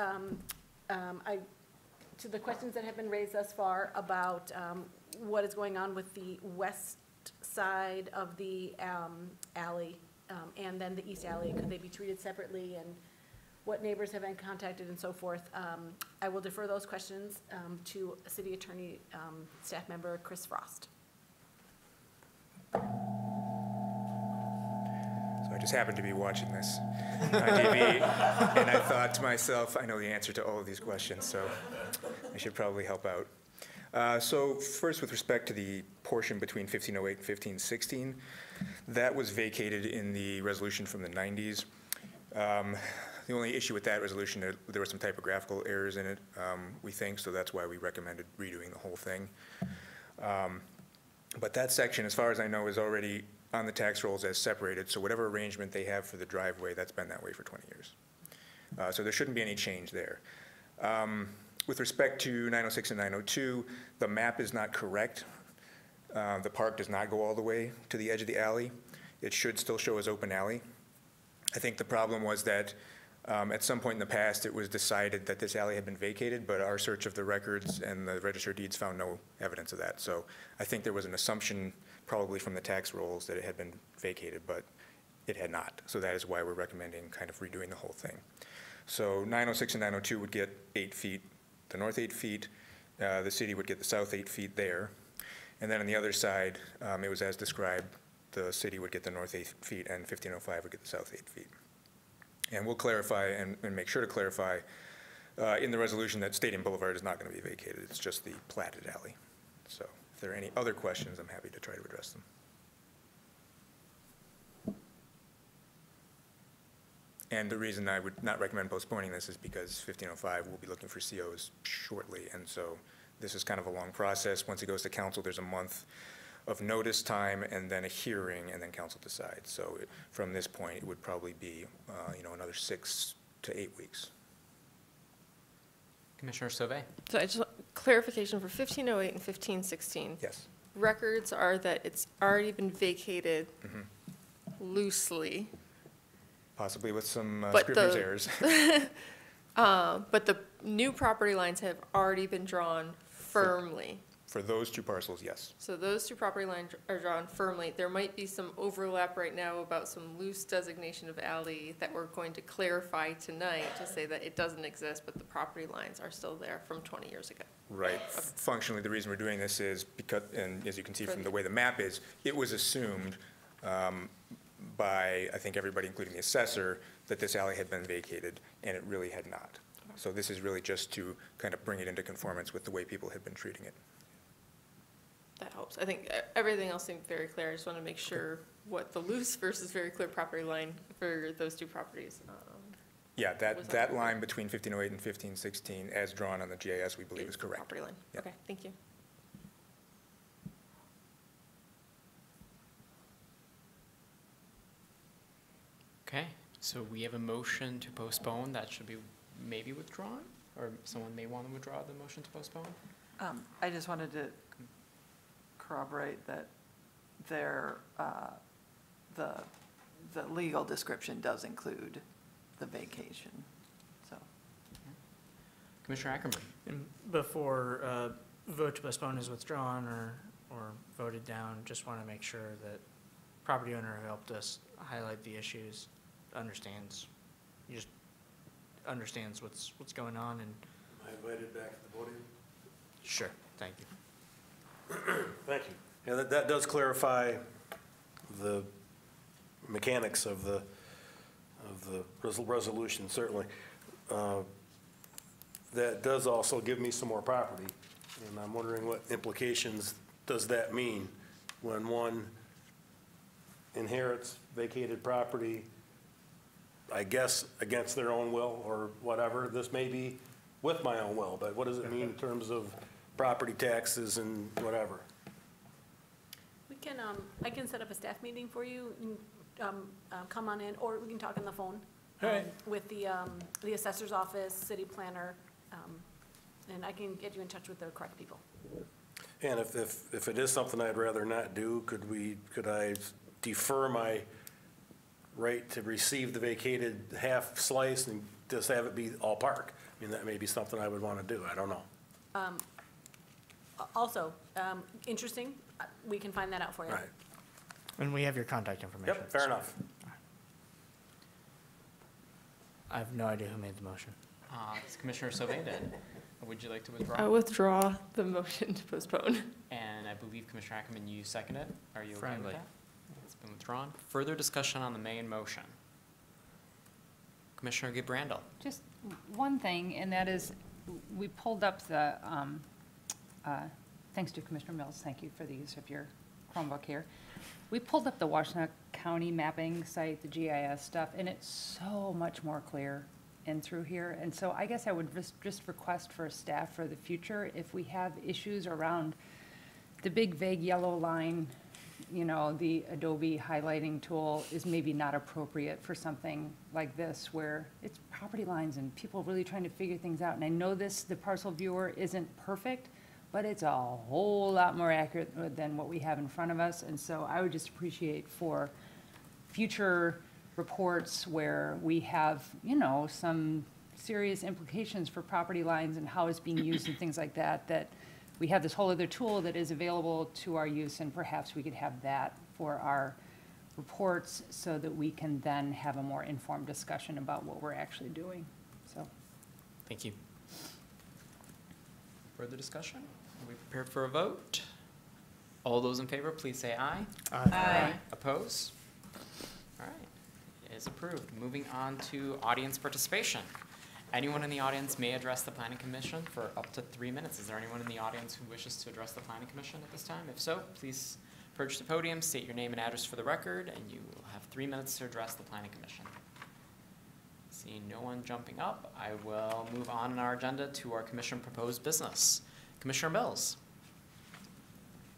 to the questions that have been raised thus far about what is going on with the west side of the alley and then the east alley, could they be treated separately, and what neighbors have been contacted and so forth, I will defer those questions to City Attorney Staff Member Chris Frost. So I just happened to be watching this on TV, and I thought to myself, I know the answer to all of these questions, so I should probably help out. So first, with respect to the portion between 1508 and 1516, that was vacated in the resolution from the 90s. The only issue with that resolution, there were some typographical errors in it, we think, so that's why we recommended redoing the whole thing. But that section, as far as I know, is already on the tax rolls as separated, so whatever arrangement they have for the driveway, that's been that way for 20 years. So there shouldn't be any change there. With respect to 906 and 902, the map is not correct. The park does not go all the way to the edge of the alley. It should still show as open alley. I think the problem was that at some point in the past, it was decided that this alley had been vacated, but our search of the records and the register of deeds found no evidence of that. So I think there was an assumption, probably from the tax rolls, that it had been vacated, but it had not. So that is why we're recommending kind of redoing the whole thing. So 906 and 902 would get 8 feet, the north 8 feet. The city would get the south 8 feet there. And then on the other side, it was as described, the city would get the north 8 feet and 1505 would get the south 8 feet. And we'll clarify and make sure to clarify in the resolution that Stadium Boulevard is not going to be vacated. It's just the platted alley. So if there are any other questions, I'm happy to try to address them. And the reason I would not recommend postponing this is because 1505 will be looking for COs shortly. And so this is kind of a long process. Once it goes to council, there's a month of notice time and then a hearing, and then council decides. So from this point, it would probably be, another 6 to 8 weeks. Commissioner Sauvé? So I just, clarification for 1508 and 1516. Yes. Records are that it's already been vacated loosely. Possibly with some But scrivener's errors. But the new property lines have already been drawn firmly. For those two parcels, yes. So those two property lines are drawn firmly. There might be some overlap right now about some loose designation of alley that we're going to clarify tonight to say that it doesn't exist, but the property lines are still there from 20 years ago. Right. Functionally, the reason we're doing this is because, and as you can see from the way the map is, it was assumed by, I think, everybody, including the assessor, that this alley had been vacated, and it really had not. So this is really just to kind of bring it into conformance with the way people had been treating it. That helps. I think everything else seemed very clear. I just want to make sure what the loose versus very clear property line for those two properties. Yeah, that line between 1508 and 1516, as drawn on the GIS, we believe is correct. Property line. Yeah. Okay, thank you. Okay, so we have a motion to postpone. That should be maybe withdrawn, or someone may want to withdraw the motion to postpone. I just wanted to corroborate that the legal description does include the vacation, so. Commissioner Ackerman? And before vote to postpone is withdrawn or voted down, just want to make sure that property owner who helped us highlight the issues understands what's going on, and Am I invited back to the podium? sure, thank you. Thank you. Yeah, that does clarify the mechanics of the resolution, certainly. That does also give me some more property, and I'm wondering what implications does that mean when one inherits vacated property, I guess, against their own will or whatever. This may be with my own will, but what does it mean in terms of property taxes and whatever? We can, I can set up a staff meeting for you, and come on in, or we can talk on the phone with the assessor's office, city planner, and I can get you in touch with the correct people. And if it is something I'd rather not do, could I defer my right to receive the vacated half slice and just have it be all park. I mean, that may be something I would want to do, I don't know. Also, interesting, we can find that out for you. Right. And we have your contact information. Yep, fair enough. I have no idea who made the motion. It's Commissioner Sauvé then. Would you like to withdraw? I withdraw the motion to postpone. And I believe Commissioner Ackerman, you second it. Are you okay with Friendly. that? It's been withdrawn. Further discussion on the main motion. Commissioner Gabrandel. Just one thing, and that is, we pulled up the, thanks to Commissioner Mills, thank you for the use of your Chromebook here. We pulled up the Washtenaw County mapping site, the GIS stuff, and it's so much more clear in through here. And so I guess I would just request for staff for the future, if we have issues around the big vague yellow line, you know, the Adobe highlighting tool is maybe not appropriate for something like this, where it's property lines and people really trying to figure things out. And I know the parcel viewer isn't perfect, but it's a whole lot more accurate than what we have in front of us. And so I would just appreciate for future reports where we have, you know, some serious implications for property lines and how it's being used and things like that, that we have this whole other tool that is available to our use, and perhaps we could have that for our reports so that we can then have a more informed discussion about what we're actually doing. So, Thank you. Further discussion? Are we prepared for a vote? All those in favor, please say aye. Aye. Oppose? All right, it is approved. Moving on to audience participation. Anyone in the audience may address the Planning Commission for up to 3 minutes. Is there anyone in the audience who wishes to address the Planning Commission at this time? If so, please approach the podium, state your name and address for the record, and you will have 3 minutes to address the Planning Commission. Seeing no one jumping up, I will move on in our agenda to our Commission proposed business. Commissioner Mills.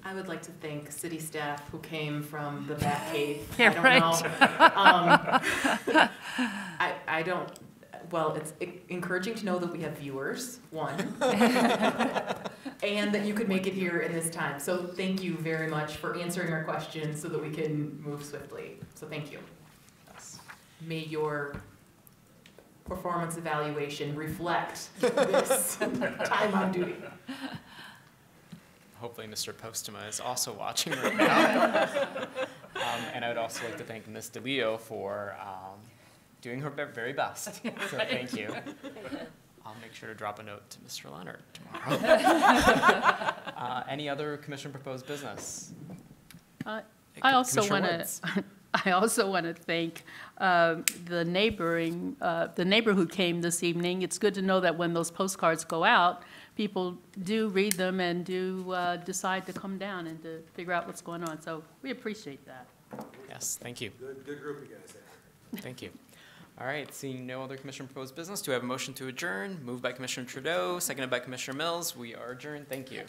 I would like to thank city staff who came from the back cave. Yeah, I don't, well, it's encouraging to know that we have viewers, one, and that you could make it here in this time. So thank you very much for answering our questions so that we can move swiftly. So thank you. Yes. May your performance evaluation reflect this time on duty. Hopefully Mr. Postuma is also watching right now. And I would also like to thank Ms. DeLeo for doing her very best. So thank you. I'll make sure to drop a note to Mr. Leonard tomorrow. Any other commission proposed business? I also Commissioner want Woods. to, I also want to thank the neighbor who came this evening. It's good to know that when those postcards go out, people do read them and do decide to come down and to figure out what's going on. So we appreciate that. Yes, thank you. Good group you guys have. Thank you. All right, seeing no other commission proposed business, do I have a motion to adjourn? Moved by Commissioner Trudeau, seconded by Commissioner Mills. We are adjourned. Thank you.